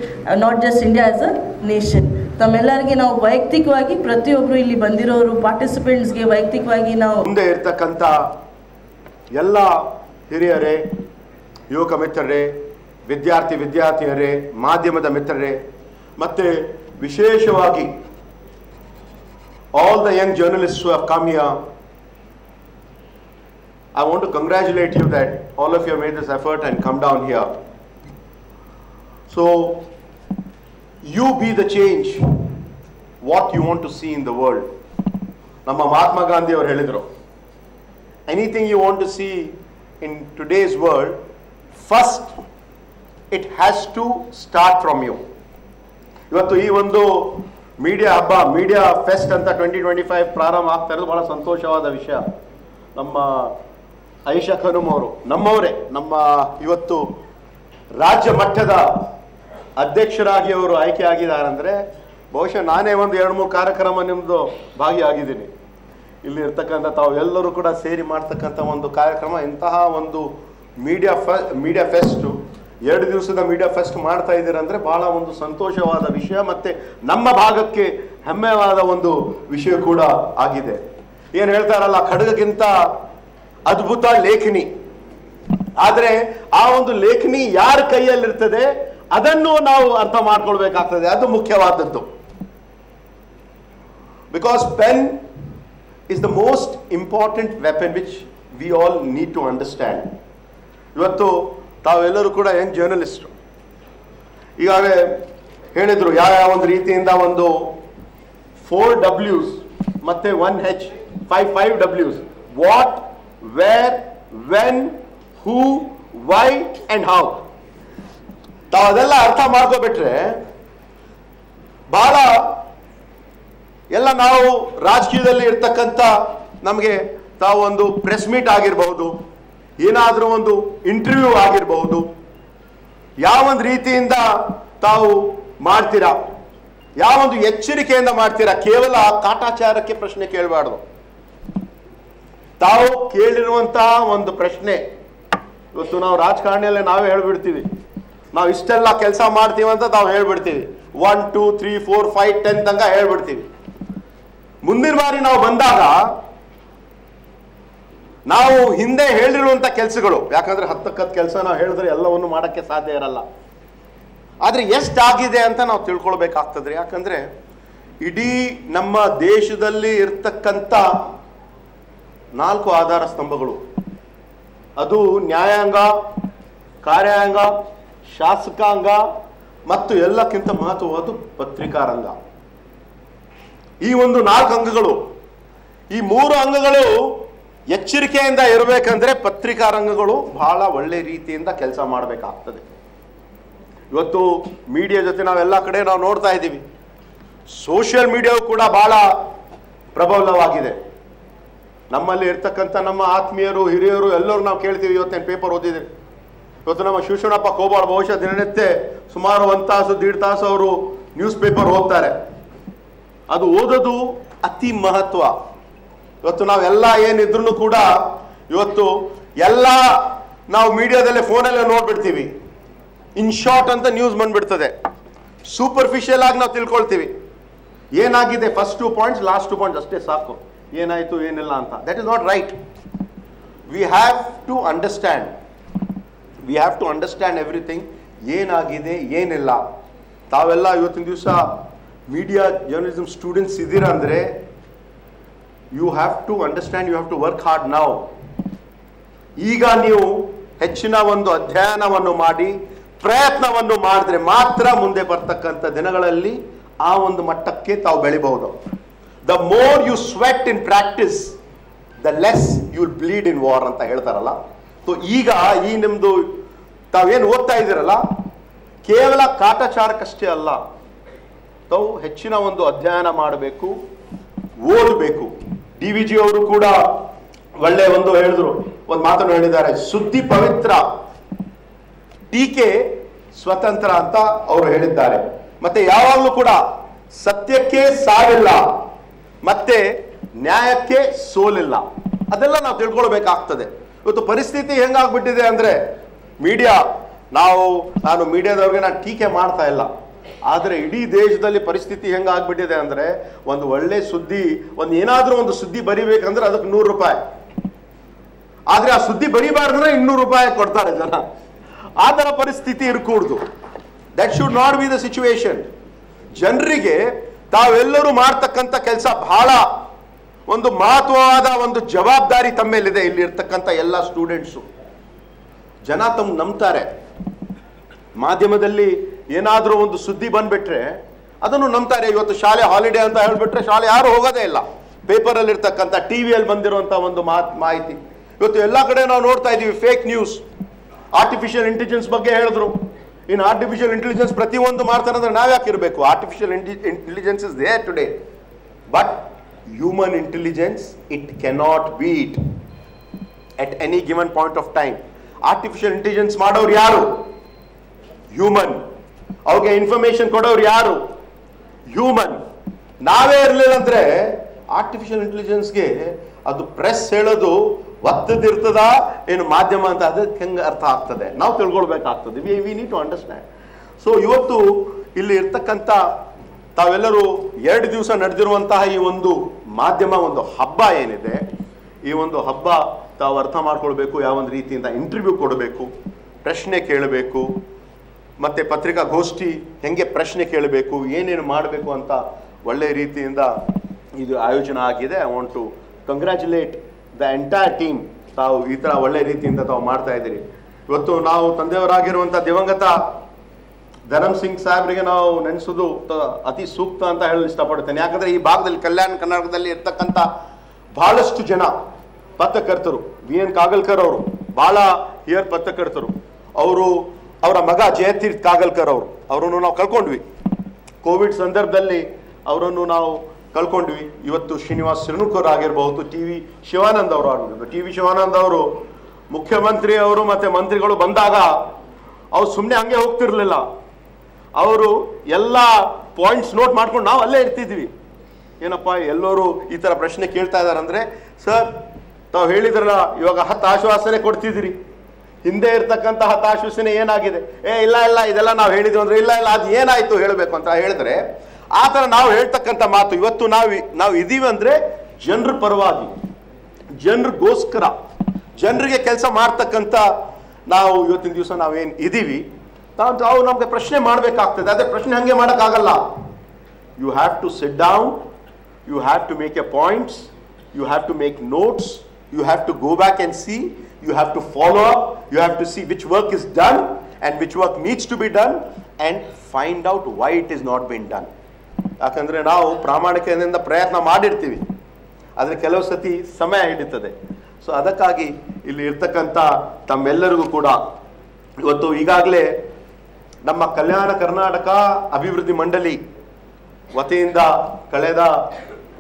not just India as a nation. ತಮ್ಮೆಲ್ಲರಿಗೆ ನಾವು ವೈಯಕ್ತಿಕವಾಗಿ ಪ್ರತಿಯೊಬ್ಬರು ಇಲ್ಲಿ ಬಂದಿರೋರು ಪಾರ್ಟಿಸಿಪೆಂಟ್ಸ್ಗೆ ವೈಯಕ್ತಿಕವಾಗಿ ನಾವು ಮುಂದೆ ಇರ್ತಕ್ಕಂಥ ಎಲ್ಲ ಹಿರಿಯರೇ, ಯುವಕ ಮಿತ್ರರೇ, ವಿದ್ಯಾರ್ಥಿಯರೇ, ಮಾಧ್ಯಮದ ಮಿತ್ರರೇ, ಮತ್ತು ವಿಶೇಷವಾಗಿ all the young journalists who have come here, I want to congratulate you that all of you have made this effort and come down here. So you be the change what you want to see in the world. Namma Mahatma Gandhi avaru helidru, anything you want to see in today's world, first it has to start from you. ಇವತ್ತು ಈ ಒಂದು media ಹಬ್ಬ, media fest ಅಂತ 2025 ಪ್ರಾರಂಭ ಆಗ್ತಾ ಇರೋದು ಬಹಳ ಸಂತೋಷವಾದ ವಿಷಯ. ನಮ್ಮ ಐಷಾ ಖಾನಮ್ ಅವರು ನಮ್ಮವರೇ, ನಮ್ಮ ಇವತ್ತು ರಾಜ್ಯ ಮಟ್ಟದ ಅಧ್ಯಕ್ಷರಾಗಿ ಅವರು ಆಯ್ಕೆ ಆಗಿದ್ದಾರೆ. ಅಂದರೆ ಬಹುಶಃ ನಾನೇ ಒಂದು 2-3 ಕಾರ್ಯಕ್ರಮ ನಿಮ್ಮದು ಭಾಗಿಯಾಗಿದ್ದೀನಿ. ಇಲ್ಲಿ ಇರ್ತಕ್ಕಂಥ ತಾವು ಎಲ್ಲರೂ ಕೂಡ ಸೇರಿ ಮಾಡ್ತಕ್ಕಂಥ ಒಂದು ಕಾರ್ಯಕ್ರಮ, ಇಂತಹ ಒಂದು ಮೀಡಿಯಾ ಫೆಸ್ಟು, 2 ದಿವಸದ ಮೀಡಿಯಾ ಫೆಸ್ಟ್ ಮಾಡ್ತಾ ಇದ್ದೀರಂದರೆ ಭಾಳ ಒಂದು ಸಂತೋಷವಾದ ವಿಷಯ, ಮತ್ತು ನಮ್ಮ ಭಾಗಕ್ಕೆ ಹೆಮ್ಮೆವಾದ ಒಂದು ವಿಷಯ ಕೂಡ ಆಗಿದೆ. ಏನು ಹೇಳ್ತಾರಲ್ಲ, ಖಡ್ಗಕ್ಕಿಂತ ಅದ್ಭುತ ಲೇಖನಿ. ಆದರೆ ಆ ಒಂದು ಲೇಖನಿ ಯಾರ ಕೈಯಲ್ಲಿರ್ತದೆ ಅದನ್ನು ನಾವು ಅರ್ಥ ಮಾಡ್ಕೊಳ್ಬೇಕಾಗ್ತದೆ, ಅದು ಮುಖ್ಯವಾದದ್ದು. Because pen is the most important weapon which we all need to understand. ಇವತ್ತು ತಾವೆಲ್ಲರೂ ಕೂಡ ಯಂಗ್ ಜರ್ನಲಿಸ್ಟು, ಈಗಾಗಲೇ ಹೇಳಿದರು ಯಾವ ಒಂದು ರೀತಿಯಿಂದ ಒಂದು 4 Ws ಮತ್ತು 1 H, 5 Ws, what, where, when, who, why and how. ತಾವು ಅದೆಲ್ಲ ಅರ್ಥ ಮಾಡ್ಕೋಬಿಟ್ರೆ ಬಹಳ ಎಲ್ಲ ನಾವು ರಾಜಕೀಯದಲ್ಲಿ ಇರ್ತಕ್ಕಂಥ ನಮಗೆ ತಾವು ಒಂದು ಪ್ರೆಸ್ ಮೀಟ್ ಆಗಿರಬಹುದು, ಏನಾದರೂ ಒಂದು ಇಂಟರ್ವ್ಯೂ ಆಗಿರಬಹುದು, ಯಾವೊಂದು ರೀತಿಯಿಂದ ತಾವು ಮಾಡ್ತೀರಾ, ಯಾವೊಂದು ಎಚ್ಚರಿಕೆಯಿಂದ ಮಾಡ್ತೀರಾ. ಕೇವಲ ಕಾಟಾಚಾರಕ್ಕೆ ಪ್ರಶ್ನೆ ಕೇಳಬಾರ್ದು. ತಾವು ಕೇಳಿರುವಂತಹ ಒಂದು ಪ್ರಶ್ನೆ, ಇವತ್ತು ನಾವು ರಾಜಕಾರಣಿಯಲ್ಲೇ ನಾವೇ ಹೇಳ್ಬಿಡ್ತೀವಿ, ನಾವು ಇಷ್ಟೆಲ್ಲ ಕೆಲಸ ಮಾಡ್ತೀವಿ ಅಂತ ತಾವು ಹೇಳ್ಬಿಡ್ತೀವಿ. 1 2 3 4 5 10 ತನಕ ಹೇಳ್ಬಿಡ್ತೀವಿ. ಮುಂದಿನ ಬಾರಿ ನಾವು ಬಂದಾಗ ನಾವು ಹಿಂದೆ ಹೇಳಿರುವಂಥ ಕೆಲಸಗಳು, ಯಾಕಂದ್ರೆ 10 ಕೆಲಸ ನಾವು ಹೇಳಿದ್ರೆ ಎಲ್ಲವನ್ನು ಮಾಡೋಕ್ಕೆ ಸಾಧ್ಯ ಇರಲ್ಲ, ಆದರೆ ಎಷ್ಟಾಗಿದೆ ಅಂತ ನಾವು ತಿಳ್ಕೊಳ್ಬೇಕಾಗ್ತದ್ರಿ. ಯಾಕಂದ್ರೆ ಇಡೀ ನಮ್ಮ ದೇಶದಲ್ಲಿ ಇರ್ತಕ್ಕಂಥ 4 ಆಧಾರ ಸ್ತಂಭಗಳು, ಅದು ನ್ಯಾಯಾಂಗ, ಕಾರ್ಯಾಂಗ, ಶಾಸಕಾಂಗ ಮತ್ತು ಎಲ್ಲಕ್ಕಿಂತ ಮಹತ್ವವಾದ ಪತ್ರಿಕಾರಂಗ. ಈ ಒಂದು 4 ಅಂಗಗಳು, ಈ 3 ಅಂಗಗಳು ಎಚ್ಚರಿಕೆಯಿಂದ ಇರಬೇಕಂದ್ರೆ ಪತ್ರಿಕಾರಂಗಗಳು ಬಹಳ ಒಳ್ಳೆ ರೀತಿಯಿಂದ ಕೆಲಸ ಮಾಡಬೇಕಾಗ್ತದೆ. ಇವತ್ತು ಮೀಡಿಯಾ ಜೊತೆ ನಾವೆಲ್ಲ ಕಡೆ ನಾವು ನೋಡ್ತಾ ಇದ್ದೀವಿ, ಸೋಷಿಯಲ್ ಮೀಡಿಯಾವು ಕೂಡ ಬಹಳ ಪ್ರಬಲವಾಗಿದೆ. ನಮ್ಮಲ್ಲಿ ಇರ್ತಕ್ಕಂಥ ನಮ್ಮ ಆತ್ಮೀಯರು, ಹಿರಿಯರು ಎಲ್ಲರೂ ನಾವು ಕೇಳ್ತೀವಿ, ಇವತ್ತೇನು ಪೇಪರ್ ಓದಿದ್ದೀರಿ, ಇವತ್ತು ನಮ್ಮ ಶಿವಶರಣಪ್ಪ ಕೋಬಾಳ್ ಬಹುಶಃ ದಿನನಿತ್ಯ ಸುಮಾರು 1 ತಾಸು 1.5 ತಾಸು ಅವರು ನ್ಯೂಸ್ ಪೇಪರ್ ಓದ್ತಾರೆ. ಅದು ಓದೋದು ಅತಿ ಮಹತ್ವ. ಇವತ್ತು ನಾವೆಲ್ಲ ಏನಿದ್ರು ಕೂಡ ಇವತ್ತು ಎಲ್ಲ ನಾವು ಮೀಡಿಯಾದಲ್ಲೇ ಫೋನಲ್ಲೇ ನೋಡ್ಬಿಡ್ತೀವಿ, ಇನ್ ಶಾರ್ಟ್ ಅಂತ ನ್ಯೂಸ್ ಬಂದ್ಬಿಡ್ತದೆ. ಸೂಪರ್ಫಿಷಿಯಲ್ ಆಗಿ ನಾವು ತಿಳ್ಕೊಳ್ತೀವಿ ಏನಾಗಿದೆ, ಫಸ್ಟ್ 2 ಪಾಯಿಂಟ್ಸ್ ಲಾಸ್ಟ್ 2 ಪಾಯಿಂಟ್ಸ್ ಅಷ್ಟೇ ಸಾಕು, ಏನಾಯಿತು ಏನಿಲ್ಲ ಅಂತ. That is not right. We have to understand everything, ಏನಾಗಿದೆ ಏನಿಲ್ಲ. ತಾವೆಲ್ಲ ಇವತ್ತಿನ ದಿವಸ ಮೀಡಿಯಾ ಜರ್ನಲಿಸಮ್ ಸ್ಟೂಡೆಂಟ್ಸ್ ಇದ್ದೀರಾ ಅಂದರೆ you have to understand, you have to work hard now. ಈಗ ನೀವು ಹೆಚ್ಚಿನ ಒಂದು ಅಧ್ಯಯನವನ್ನು ಮಾಡಿ ಪ್ರಯತ್ನವನ್ನು ಮಾಡಿದ್ರೆ ಮಾತ್ರ ಮುಂದೆ ಬರ್ತಕ್ಕಂಥ ದಿನಗಳಲ್ಲಿ ಆ ಒಂದು ಮಟ್ಟಕ್ಕೆ ತಾವು ಬೆಳಿಬಹುದು. The more you sweat in practice the less you will bleed in war ಅಂತ ಹೇಳ್ತಾರಲ್ಲ. ಸೊ ಈಗ ಈ ನಿಮ್ಮದು ತಾವೇನು ಓದ್ತಾ ಇದ್ದೀರಲ್ಲ, ಕೇವಲ ಕಾಟಾಚಾರಕ್ಕಷ್ಟೇ ಅಲ್ಲ, ತಾವು ಹೆಚ್ಚಿನ ಒಂದು ಅಧ್ಯಯನ ಮಾಡಬೇಕು, ಓದಬೇಕು. DVG ಅವರು ಕೂಡ ಒಳ್ಳೆ ಒಂದು ಹೇಳಿದ್ರು, ಒಂದು ಮಾತನ್ನು ಹೇಳಿದ್ದಾರೆ, ಸುದ್ದಿ ಪವಿತ್ರ, ಟೀಕೆ ಸ್ವತಂತ್ರ ಅಂತ ಅವರು ಹೇಳಿದ್ದಾರೆ. ಮತ್ತೆ ಯಾವಾಗಲೂ ಕೂಡ ಸತ್ಯಕ್ಕೆ ಸಾವಿಲ್ಲ, ಮತ್ತೆ ನ್ಯಾಯಕ್ಕೆ ಸೋಲಿಲ್ಲ. ಅದೆಲ್ಲ ನಾವು ತಿಳ್ಕೊಳ್ಬೇಕಾಗ್ತದೆ. ಇವತ್ತು ಪರಿಸ್ಥಿತಿ ಹೆಂಗಾಗ್ಬಿಟ್ಟಿದೆ ಅಂದ್ರೆ ಮೀಡಿಯಾ, ನಾನು ಮೀಡಿಯಾದವ್ರಿಗೆ ನಾನು ಟೀಕೆ ಮಾಡ್ತಾ ಇಲ್ಲ, ಆದರೆ ಇಡೀ ದೇಶದಲ್ಲಿ ಪರಿಸ್ಥಿತಿ ಹೆಂಗಾಗ್ಬಿಟ್ಟಿದೆ ಅಂದ್ರೆ ಒಂದು ಒಳ್ಳೆ ಸುದ್ದಿ, ಏನಾದ್ರೂ ಒಂದು ಸುದ್ದಿ ಬರಿಬೇಕಂದ್ರೆ ಅದಕ್ಕೆ 100 ರೂಪಾಯಿ, ಆದ್ರೆ ಆ ಸುದ್ದಿ ಬರಿಬಾರ್ದ್ರೆ 200 ರೂಪಾಯಿ ಕೊಡ್ತಾರೆ ಜನ. ಆ ತರ ಪರಿಸ್ಥಿತಿ ಇರಕೂಡ್ದು. That should not be the situation. ಜನರಿಗೆ ತಾವೆಲ್ಲರೂ ಮಾಡ್ತಕ್ಕಂಥ ಕೆಲಸ ಬಹಳ ಒಂದು ಮಹತ್ವವಾದ ಒಂದು ಜವಾಬ್ದಾರಿ ತಮ್ಮ ಮೇಲಿದೆ. ಇಲ್ಲಿ ಇರ್ತಕ್ಕಂಥ ಎಲ್ಲ ಸ್ಟೂಡೆಂಟ್ಸು ಜನ ನಂಬ್ತಾರೆ. ಮಾಧ್ಯಮದಲ್ಲಿ ಏನಾದ್ರೂ ಒಂದು ಸುದ್ದಿ ಬಂದ್ಬಿಟ್ರೆ ಅದನ್ನು ನಂಬ್ತಾರೆ. ಇವತ್ತು ಶಾಲೆ ಹಾಲಿಡೇ ಅಂತ ಹೇಳ್ಬಿಟ್ರೆ ಶಾಲೆ ಯಾರು ಹೋಗೋದೇ ಇಲ್ಲ. ಪೇಪರಲ್ಲಿ ಇರ್ತಕ್ಕಂಥ ಟಿವಿಯಲ್ಲಿ ಬಂದಿರುವಂತಹ ಒಂದು ಮಾಹಿತಿ ಇವತ್ತು ಎಲ್ಲ ಕಡೆ ನಾವು ನೋಡ್ತಾ ಇದೀವಿ. Fake news. ಆರ್ಟಿಫಿಷಿಯಲ್ ಇಂಟೆಲಿಜೆನ್ಸ್ ಬಗ್ಗೆ ಹೇಳಿದ್ರು. ಇನ್ ಆರ್ಟಿಫಿಷಿಯಲ್ ಇಂಟೆಲಿಜೆನ್ಸ್ ಪ್ರತಿಯೊಂದು ಮಾಡ್ತಾರೆ ಅಂದ್ರೆ ನಾವ್ ಯಾಕೆ ಇರಬೇಕು? Artificial intelligence is there today, but human intelligence it cannot beat at any given point of time. Artificial intelligence ಮಾಡೋರು ಯಾರು? ಹ್ಯೂಮನ್. ಅವ್ರಿಗೆ ಇನ್ಫಾರ್ಮೇಶನ್ ಕೊಡೋರು ಯಾರು? ಹ್ಯೂಮನ್. ನಾವೇ ಇರಲಿಲ್ಲ ಅಂದ್ರೆ ಆರ್ಟಿಫಿಷಿಯಲ್ ಇಂಟೆಲಿಜೆನ್ಸ್ಗೆ ಅದು ಪ್ರೆಸ್ ಹೇಳೋದು ಒತ್ತದಿರ್ತದ ಏನು ಮಾಧ್ಯಮ ಅಂತ ಅದಕ್ಕೆ ಹೆಂಗೆ ಅರ್ಥ ಆಗ್ತದೆ? ನಾವು ತಿಳ್ಕೊಳ್ಬೇಕಾಗ್ತದೆ. We need to understand. So ಇವತ್ತು ಇಲ್ಲಿ ಇರ್ತಕ್ಕಂಥ ತಾವೆಲ್ಲರೂ 2 ದಿವಸ ನಡೆದಿರುವಂತಹ ಈ ಒಂದು ಮಾಧ್ಯಮ ಒಂದು ಹಬ್ಬ ಏನಿದೆ, ಈ ಒಂದು ಹಬ್ಬ ತಾವು ಅರ್ಥ ಮಾಡ್ಕೊಳ್ಬೇಕು. ಯಾವ ಒಂದು ರೀತಿಯಿಂದ ಇಂಟರ್ವ್ಯೂ ಕೊಡಬೇಕು, ಪ್ರಶ್ನೆ ಕೇಳಬೇಕು, ಮತ್ತೆ ಪತ್ರಿಕಾಗೋಷ್ಠಿ ಹೆಂಗೆ ಪ್ರಶ್ನೆ ಕೇಳಬೇಕು, ಏನೇನು ಮಾಡಬೇಕು ಅಂತ ಒಳ್ಳೆ ರೀತಿಯಿಂದ ಇದು ಆಯೋಜನೆ ಆಗಿದೆ. I want to congratulate the entire team. ತಾವು ಈ ಥರ ಒಳ್ಳೆ ರೀತಿಯಿಂದ ತಾವು ಮಾಡ್ತಾ ಇದ್ದೀರಿ. ಇವತ್ತು ನಾವು ತಂದೆಯವರಾಗಿರುವಂಥ ದಿವಂಗತ ಧರಮ್ ಸಿಂಗ್ ಸಾಹೇಬ್ರಿಗೆ ನಾವು ನೆನೆಸೋದು ಅತಿ ಸೂಕ್ತ ಅಂತ ಹೇಳಲು ಇಷ್ಟಪಡ್ತೇನೆ. ಯಾಕಂದ್ರೆ ಈ ಭಾಗದಲ್ಲಿ ಕಲ್ಯಾಣ ಕರ್ನಾಟಕದಲ್ಲಿ ಇರ್ತಕ್ಕಂಥ ಬಹಳಷ್ಟು ಜನ ಪತ್ರಕರ್ತರು, VN ಕಾಗಲ್ಕರ್ ಅವರು ಬಹಳ ಹಿಯರ್ ಪತ್ರಕರ್ತರು. ಅವರ ಮಗ ಜಯತೀರ್ಥ ಕಾಗಲ್ಕರ್ ಅವರನ್ನು ನಾವು ಕಳ್ಕೊಂಡ್ವಿ. ಕೋವಿಡ್ ಸಂದರ್ಭದಲ್ಲಿ ಅವರನ್ನು ನಾವು ಕಳ್ಕೊಂಡ್ವಿ. ಇವತ್ತು ಶ್ರೀನಿವಾಸ್ ಸಿರ್ನುಕರ್ ಆಗಿರಬಹುದು, TV ಶಿವಾನಂದ್ ಅವರು ಆಗಿರ್ಬೋದು. TV ಶಿವಾನಂದ್ ಅವರು ಮುಖ್ಯಮಂತ್ರಿ ಅವರು ಮತ್ತೆ ಮಂತ್ರಿಗಳು ಬಂದಾಗ ಅವ್ರು ಸುಮ್ಮನೆ ಹಂಗೆ ಹೋಗ್ತಿರ್ಲಿಲ್ಲ. ಅವರು ಎಲ್ಲ ಪಾಯಿಂಟ್ಸ್ ನೋಟ್ ಮಾಡ್ಕೊಂಡು ನಾವು ಅಲ್ಲೇ ಇರ್ತಿದ್ವಿ. ಏನಪ್ಪ ಎಲ್ಲರೂ ಈ ಥರ ಪ್ರಶ್ನೆ ಕೇಳ್ತಾ ಇದ್ದಾರೆ ಅಂದರೆ, ಸರ್ ತಾವು ಹೇಳಿದ್ರಲ್ಲ ಇವಾಗ 10 ಆಶ್ವಾಸನೆ ಕೊಡ್ತಿದ್ದೀರಿ, ಹಿಂದೆ ಇರ್ತಕ್ಕಂಥ 10 ಆಶ್ವಾಸನೆ ಏನಾಗಿದೆ? ಇಲ್ಲ ಇದೆಲ್ಲ ನಾವು ಹೇಳಿದ್ವಿ ಅಂದ್ರೆ ಇಲ್ಲ ಅದು ಏನಾಯ್ತು ಹೇಳಬೇಕು ಅಂತ ಹೇಳಿದ್ರೆ, ಆ ಥರ ನಾವು ಹೇಳ್ತಕ್ಕಂಥ ಮಾತು ಇವತ್ತು ನಾವು ಇದೀವಿ ಅಂದ್ರೆ ಜನರ ಪರವಾಗಿ, ಜನರಿಗೋಸ್ಕರ, ಜನರಿಗೆ ಕೆಲಸ ಮಾಡ್ತಕ್ಕಂಥ ನಾವು ಇವತ್ತಿನ ದಿವಸ ನಾವೇನು ಇದೀವಿ, ನಾವು ನಮಗೆ ಪ್ರಶ್ನೆ ಮಾಡಬೇಕಾಗ್ತದೆ. ಅದೇ ಪ್ರಶ್ನೆ ಹಂಗೆ ಮಾಡೋಕ್ಕಾಗಲ್ಲ. You have to sit down, you have to make a points, you have to make notes, you have to go back and see, you have to follow up, you have to see which work is done and which work needs to be done and find out why it is not being done. ಯಾಕಂದ್ರೆ ನಾವು ಪ್ರಾಮಾಣಿಕತೆಯಿಂದ ಪ್ರಯತ್ನ ಮಾಡಿರ್ತೀವಿ, ಆದರೆ ಕೆಲವು ಸತಿ ಸಮಯ ಹಿಡಿತದೆ. So ಅದಕ್ಕಾಗಿ ಇಲ್ಲಿ ಇರ್ತಕ್ಕಂಥ ತಮ್ಮೆಲ್ಲರಿಗೂ ಕೂಡ ಇವತ್ತು ಈಗಾಗಲೇ ನಮ್ಮ ಕಲ್ಯಾಣ ಕರ್ನಾಟಕ ಅಭಿವೃದ್ಧಿ ಮಂಡಳಿ ವತಿಯಿಂದ ಕಳೆದ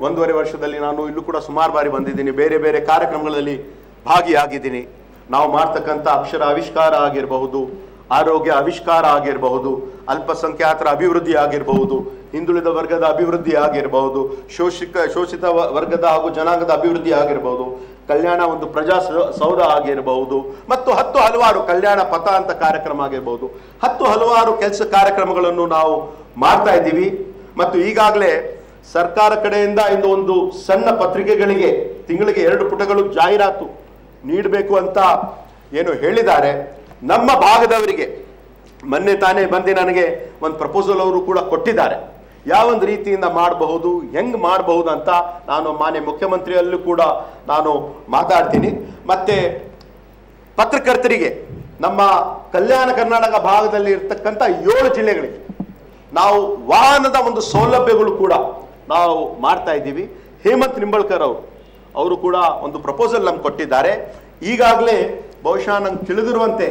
1.5 ವರ್ಷದಲ್ಲಿ ನಾನು ಇಲ್ಲೂ ಕೂಡ ಸುಮಾರು ಬಾರಿ ಬಂದಿದ್ದೀನಿ, ಬೇರೆ ಬೇರೆ ಕಾರ್ಯಕ್ರಮಗಳಲ್ಲಿ ಭಾಗಿಯಾಗಿದ್ದೀನಿ. ನಾವು ಮಾಡ್ತಕ್ಕಂಥ ಅಕ್ಷರ ಆವಿಷ್ಕಾರ ಆಗಿರಬಹುದು, ಆರೋಗ್ಯ ಆವಿಷ್ಕಾರ ಆಗಿರಬಹುದು, ಅಲ್ಪಸಂಖ್ಯಾತರ ಅಭಿವೃದ್ಧಿ ಆಗಿರಬಹುದು, ಹಿಂದುಳಿದ ವರ್ಗದ ಅಭಿವೃದ್ಧಿ ಆಗಿರಬಹುದು, ಶೋಷಿತ ವರ್ಗದ ಹಾಗೂ ಜನಾಂಗದ ಅಭಿವೃದ್ಧಿ ಆಗಿರಬಹುದು, ಕಲ್ಯಾಣ ಒಂದು ಪ್ರಜಾ ಸೌಧ ಆಗಿರಬಹುದು, ಮತ್ತು 10 ಹಲವಾರು ಕಲ್ಯಾಣ ಪಥ ಅಂತ ಕಾರ್ಯಕ್ರಮ ಆಗಿರಬಹುದು. 10 ಹಲವಾರು ಕೆಲಸ ಕಾರ್ಯಕ್ರಮಗಳನ್ನು ನಾವು ಮಾಡ್ತಾ ಇದ್ದೀವಿ. ಮತ್ತು ಈಗಾಗಲೇ ಸರ್ಕಾರ ಕಡೆಯಿಂದ ಇಂದು ಒಂದು ಸಣ್ಣ ಪತ್ರಿಕೆಗಳಿಗೆ ತಿಂಗಳಿಗೆ 2 ಪುಟಗಳು ಜಾಹೀರಾತು ನೀಡಬೇಕು ಅಂತ ಏನು ಹೇಳಿದ್ದಾರೆ. ನಮ್ಮ ಭಾಗದವರಿಗೆ ಮೊನ್ನೆ ತಾನೇ ಬಂದು ನನಗೆ ಒಂದು ಪ್ರಪೋಸಲ್ ಅವರು ಕೂಡ ಕೊಟ್ಟಿದ್ದಾರೆ. ಯಾವೊಂದು ರೀತಿಯಿಂದ ಮಾಡಬಹುದು, ಹೆಂಗ್ ಮಾಡಬಹುದು ಅಂತ ನಾನು ಮಾನ್ಯ ಮುಖ್ಯಮಂತ್ರಿಯಲ್ಲೂ ಕೂಡ ನಾನು ಮಾತಾಡ್ತೀನಿ. ಮತ್ತೆ ಪತ್ರಕರ್ತರಿಗೆ ನಮ್ಮ ಕಲ್ಯಾಣ ಕರ್ನಾಟಕ ಭಾಗದಲ್ಲಿ ಇರ್ತಕ್ಕಂಥ 7 ಜಿಲ್ಲೆಗಳಿಗೆ ನಾವು ವಾಹನದ ಒಂದು ಸೌಲಭ್ಯಗಳು ಕೂಡ ನಾವು ಮಾಡ್ತಾ ಇದ್ದೀವಿ. ಹೇಮಂತ್ ನಿಂಬಳ್ಕರ್ ಅವರು ಕೂಡ ಒಂದು ಪ್ರಪೋಸಲ್ ನಮ್ಗೆ ಕೊಟ್ಟಿದ್ದಾರೆ. ಈಗಾಗಲೇ ಬಹುಶಃ ನಂಗೆ ತಿಳಿದಿರುವಂತೆ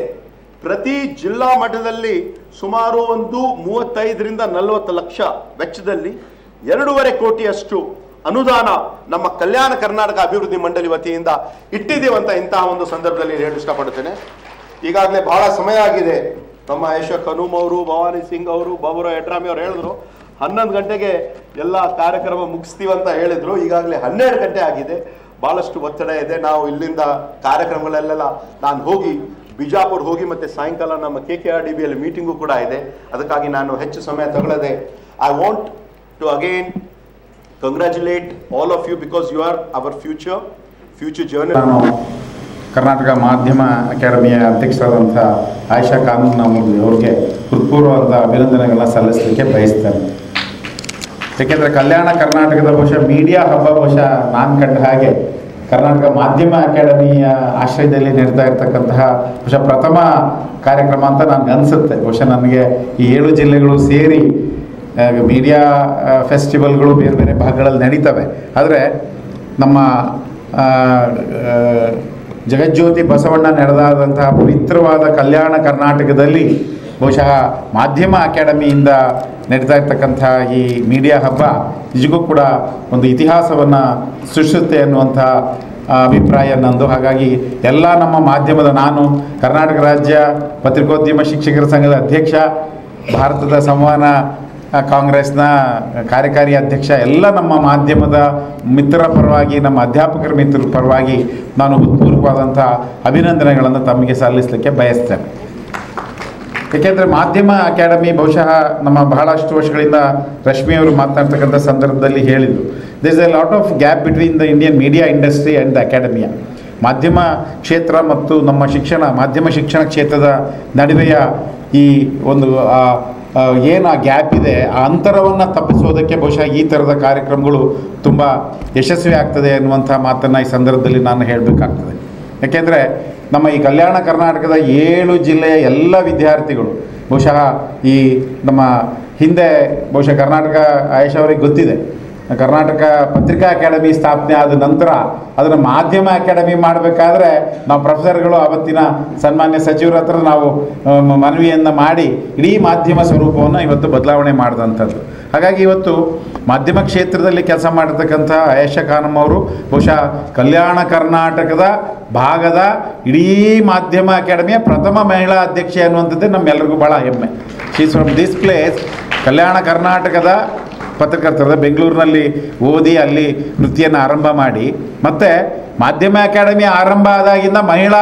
ಪ್ರತಿ ಜಿಲ್ಲಾ ಮಟ್ಟದಲ್ಲಿ ಸುಮಾರು ಒಂದು 35ರಿಂದ 40 ಲಕ್ಷ ವೆಚ್ಚದಲ್ಲಿ 2.5 ಕೋಟಿಯಷ್ಟು ಅನುದಾನ ನಮ್ಮ ಕಲ್ಯಾಣ ಕರ್ನಾಟಕ ಅಭಿವೃದ್ಧಿ ಮಂಡಳಿ ವತಿಯಿಂದ ಇಟ್ಟಿದ್ದೇವಂತ ಇಂತಹ ಒಂದು ಸಂದರ್ಭದಲ್ಲಿ ಹೇಳಲು ಇಷ್ಟಪಡುತ್ತೇನೆ. ಈಗಾಗಲೇ ಬಹಳ ಸಮಯ ಆಗಿದೆ. ನಮ್ಮ ಆಯೇಷಾ ಖನೂಮ್ ಅವರು, ಭವಾನಿ ಸಿಂಗ್ ಅವರು, ಬಾಬುರಾವ್ ಯಡ್ರಾಮಿ ಅವರು ಹೇಳಿದ್ರು 11 ಗಂಟೆಗೆ ಎಲ್ಲ ಕಾರ್ಯಕ್ರಮ ಮುಗಿಸ್ತೀವಂತ ಹೇಳಿದ್ರು. ಈಗಾಗಲೇ 12 ಗಂಟೆ ಆಗಿದೆ. ಭಾಳಷ್ಟು ಒತ್ತಡ ಇದೆ. ನಾವು ಇಲ್ಲಿಂದ ಕಾರ್ಯಕ್ರಮಗಳಲ್ಲೆಲ್ಲ ನಾನು ಹೋಗಿ ಬಿಜಾಪುರ ಹೋಗಿ ಮತ್ತೆ ಸಾಯಂಕಾಲ ನಮ್ಮ KKRDBಯಲ್ಲಿ ಮೀಟಿಂಗು ಕೂಡ ಇದೆ. ಅದಕ್ಕಾಗಿ ನಾನು ಹೆಚ್ಚು ಸಮಯ ತಗೊಳ್ಳದೆ I want to again congratulate all of you because you are our future journey. ನಾನು ಕರ್ನಾಟಕ ಮಾಧ್ಯಮ ಅಕಾಡೆಮಿಯ ಅಧ್ಯಕ್ಷರಾದಂಥ ಆಯೇಷಾ ಖಾನೂಮ್ ಅವರಿಗೆ ಹೃತ್ಪೂರ್ವವಾದ ಅಭಿನಂದನೆಗಳನ್ನ ಸಲ್ಲಿಸಲಿಕ್ಕೆ ಬಯಸ್ತೇನೆ. ಏಕೆಂದರೆ ಕಲ್ಯಾಣ ಕರ್ನಾಟಕದ ಬಹುಶಃ ಮೀಡಿಯಾ ಹಬ್ಬ ಬಹುಶಃ ನಾನು ಕಂಡ ಹಾಗೆ ಕರ್ನಾಟಕ ಮಾಧ್ಯಮ ಅಕಾಡೆಮಿಯ ಆಶ್ರಯದಲ್ಲಿ ನಡೀತಾ ಇರತಕ್ಕಂತಹ ಬಹುಶಃ ಪ್ರಥಮ ಕಾರ್ಯಕ್ರಮ ಅಂತ ನನಗೆ ಅನಿಸುತ್ತೆ. ಬಹುಶಃ ನನಗೆ ಈ 7 ಜಿಲ್ಲೆಗಳು ಸೇರಿ ಮೀಡಿಯಾ ಫೆಸ್ಟಿವಲ್ಗಳು ಬೇರೆ ಬೇರೆ ಭಾಗಗಳಲ್ಲಿ ನಡೀತವೆ. ಆದರೆ ನಮ್ಮ ಜಗಜ್ಯೋತಿ ಬಸವಣ್ಣ ನಡೆದಾದಂತಹ ಪವಿತ್ರವಾದ ಕಲ್ಯಾಣ ಕರ್ನಾಟಕದಲ್ಲಿ ಬಹುಶಃ ಮಾಧ್ಯಮ ಅಕಾಡೆಮಿಯಿಂದ ನಡೀತಾ ಇರ್ತಕ್ಕಂಥ ಈ ಮೀಡಿಯಾ ಹಬ್ಬ ನಿಜಕ್ಕೂ ಕೂಡ ಒಂದು ಇತಿಹಾಸವನ್ನು ಸೃಷ್ಟಿಸುತ್ತೆ ಅನ್ನುವಂಥ ಅಭಿಪ್ರಾಯ ನಂದು. ಹಾಗಾಗಿ ಎಲ್ಲ ನಮ್ಮ ಮಾಧ್ಯಮದ, ನಾನು ಕರ್ನಾಟಕ ರಾಜ್ಯ ಪತ್ರಿಕೋದ್ಯಮ ಶಿಕ್ಷಕರ ಸಂಘದ ಅಧ್ಯಕ್ಷ, ಭಾರತದ ಸಂವಹನ ಕಾಂಗ್ರೆಸ್ನ ಕಾರ್ಯಕಾರಿ ಅಧ್ಯಕ್ಷ, ಎಲ್ಲ ನಮ್ಮ ಮಾಧ್ಯಮದ ಮಿತ್ರರ ಪರವಾಗಿ, ನಮ್ಮ ಅಧ್ಯಾಪಕರ ಮಿತ್ರರ ಪರವಾಗಿ ನಾನು ಹೃತ್ಪೂರ್ವಕವಾದಂಥ ಅಭಿನಂದನೆಗಳನ್ನು ತಮಗೆ ಸಲ್ಲಿಸಲಿಕ್ಕೆ ಬಯಸ್ತೇನೆ. ಏಕೆಂದರೆ ಮಾಧ್ಯಮ ಅಕಾಡೆಮಿ ಬಹುಶಃ ನಮ್ಮ ಬಹಳಷ್ಟು ವರ್ಷಗಳಿಂದ ರಶ್ಮಿಯವರು ಮಾತನಾಡ್ತಕ್ಕಂಥ ಸಂದರ್ಭದಲ್ಲಿ ಹೇಳಿದರು, there is a lot of gap between the Indian media industry and the academia. ಮಾಧ್ಯಮ ಕ್ಷೇತ್ರ ಮತ್ತು ನಮ್ಮ ಮಾಧ್ಯಮ ಶಿಕ್ಷಣ ಕ್ಷೇತ್ರದ ನಡುವೆಯ ಈ ಒಂದು ಏನು ಆ ಗ್ಯಾಪ್ ಇದೆ, ಆ ಅಂತರವನ್ನು ತಪ್ಪಿಸೋದಕ್ಕೆ ಬಹುಶಃ ಈ ಥರದ ಕಾರ್ಯಕ್ರಮಗಳು ತುಂಬ ಯಶಸ್ವಿ ಆಗ್ತದೆ ಅನ್ನುವಂಥ ಮಾತನ್ನು ಈ ಸಂದರ್ಭದಲ್ಲಿ ನಾನು ಹೇಳಬೇಕಾಗ್ತದೆ. ಯಾಕೆಂದರೆ ನಮ್ಮ ಈ ಕಲ್ಯಾಣ ಕರ್ನಾಟಕದ 7 ಜಿಲ್ಲೆಯ ಎಲ್ಲ ವಿದ್ಯಾರ್ಥಿಗಳು ಬಹುಶಃ ಈ ನಮ್ಮ ಹಿಂದೆ ಬಹುಶಃ ಕರ್ನಾಟಕ ಆಯೇಷಾ ಅವರಿಗೆ ಗೊತ್ತಿದೆ, ಕರ್ನಾಟಕ ಪತ್ರಿಕಾ ಅಕಾಡೆಮಿ ಸ್ಥಾಪನೆ ಆದ ನಂತರ ಅದನ್ನು ಮಾಧ್ಯಮ ಅಕಾಡೆಮಿ ಮಾಡಬೇಕಾದ್ರೆ ನಾವು ಪ್ರೊಫೆಸರ್ಗಳು ಆವತ್ತಿನ ಸನ್ಮಾನ್ಯ ಸಚಿವರ ಹತ್ರ ನಾವು ಮನವಿಯನ್ನು ಮಾಡಿ ಇಡೀ ಮಾಧ್ಯಮ ಸ್ವರೂಪವನ್ನು ಇವತ್ತು ಬದಲಾವಣೆ ಮಾಡಿದಂಥದ್ದು. ಹಾಗಾಗಿ ಇವತ್ತು ಮಾಧ್ಯಮ ಕ್ಷೇತ್ರದಲ್ಲಿ ಕೆಲಸ ಮಾಡಿರ್ತಕ್ಕಂಥ ಆಯೇಷಾ ಖಾನಮ್ ಅವರು ಬಹುಶಃ ಕಲ್ಯಾಣ ಕರ್ನಾಟಕದ ಭಾಗದ ಇಡೀ ಮಾಧ್ಯಮ ಅಕಾಡೆಮಿಯ ಪ್ರಥಮ ಮಹಿಳಾ ಅಧ್ಯಕ್ಷೆ ಅನ್ನುವಂಥದ್ದೇ ನಮ್ಮೆಲ್ಲರಿಗೂ ಭಾಳ ಹೆಮ್ಮೆ. She is from this place. Kalyana ಕರ್ನಾಟಕದ ಪತ್ರಕರ್ತರದ ಬೆಂಗಳೂರಿನಲ್ಲಿ ಓದಿ ಅಲ್ಲಿ ವೃತ್ತಿಯನ್ನು ಆರಂಭ ಮಾಡಿ ಮತ್ತು ಮಾಧ್ಯಮ ಅಕಾಡೆಮಿ ಆರಂಭ ಆದಾಗಿಂದ ಮಹಿಳಾ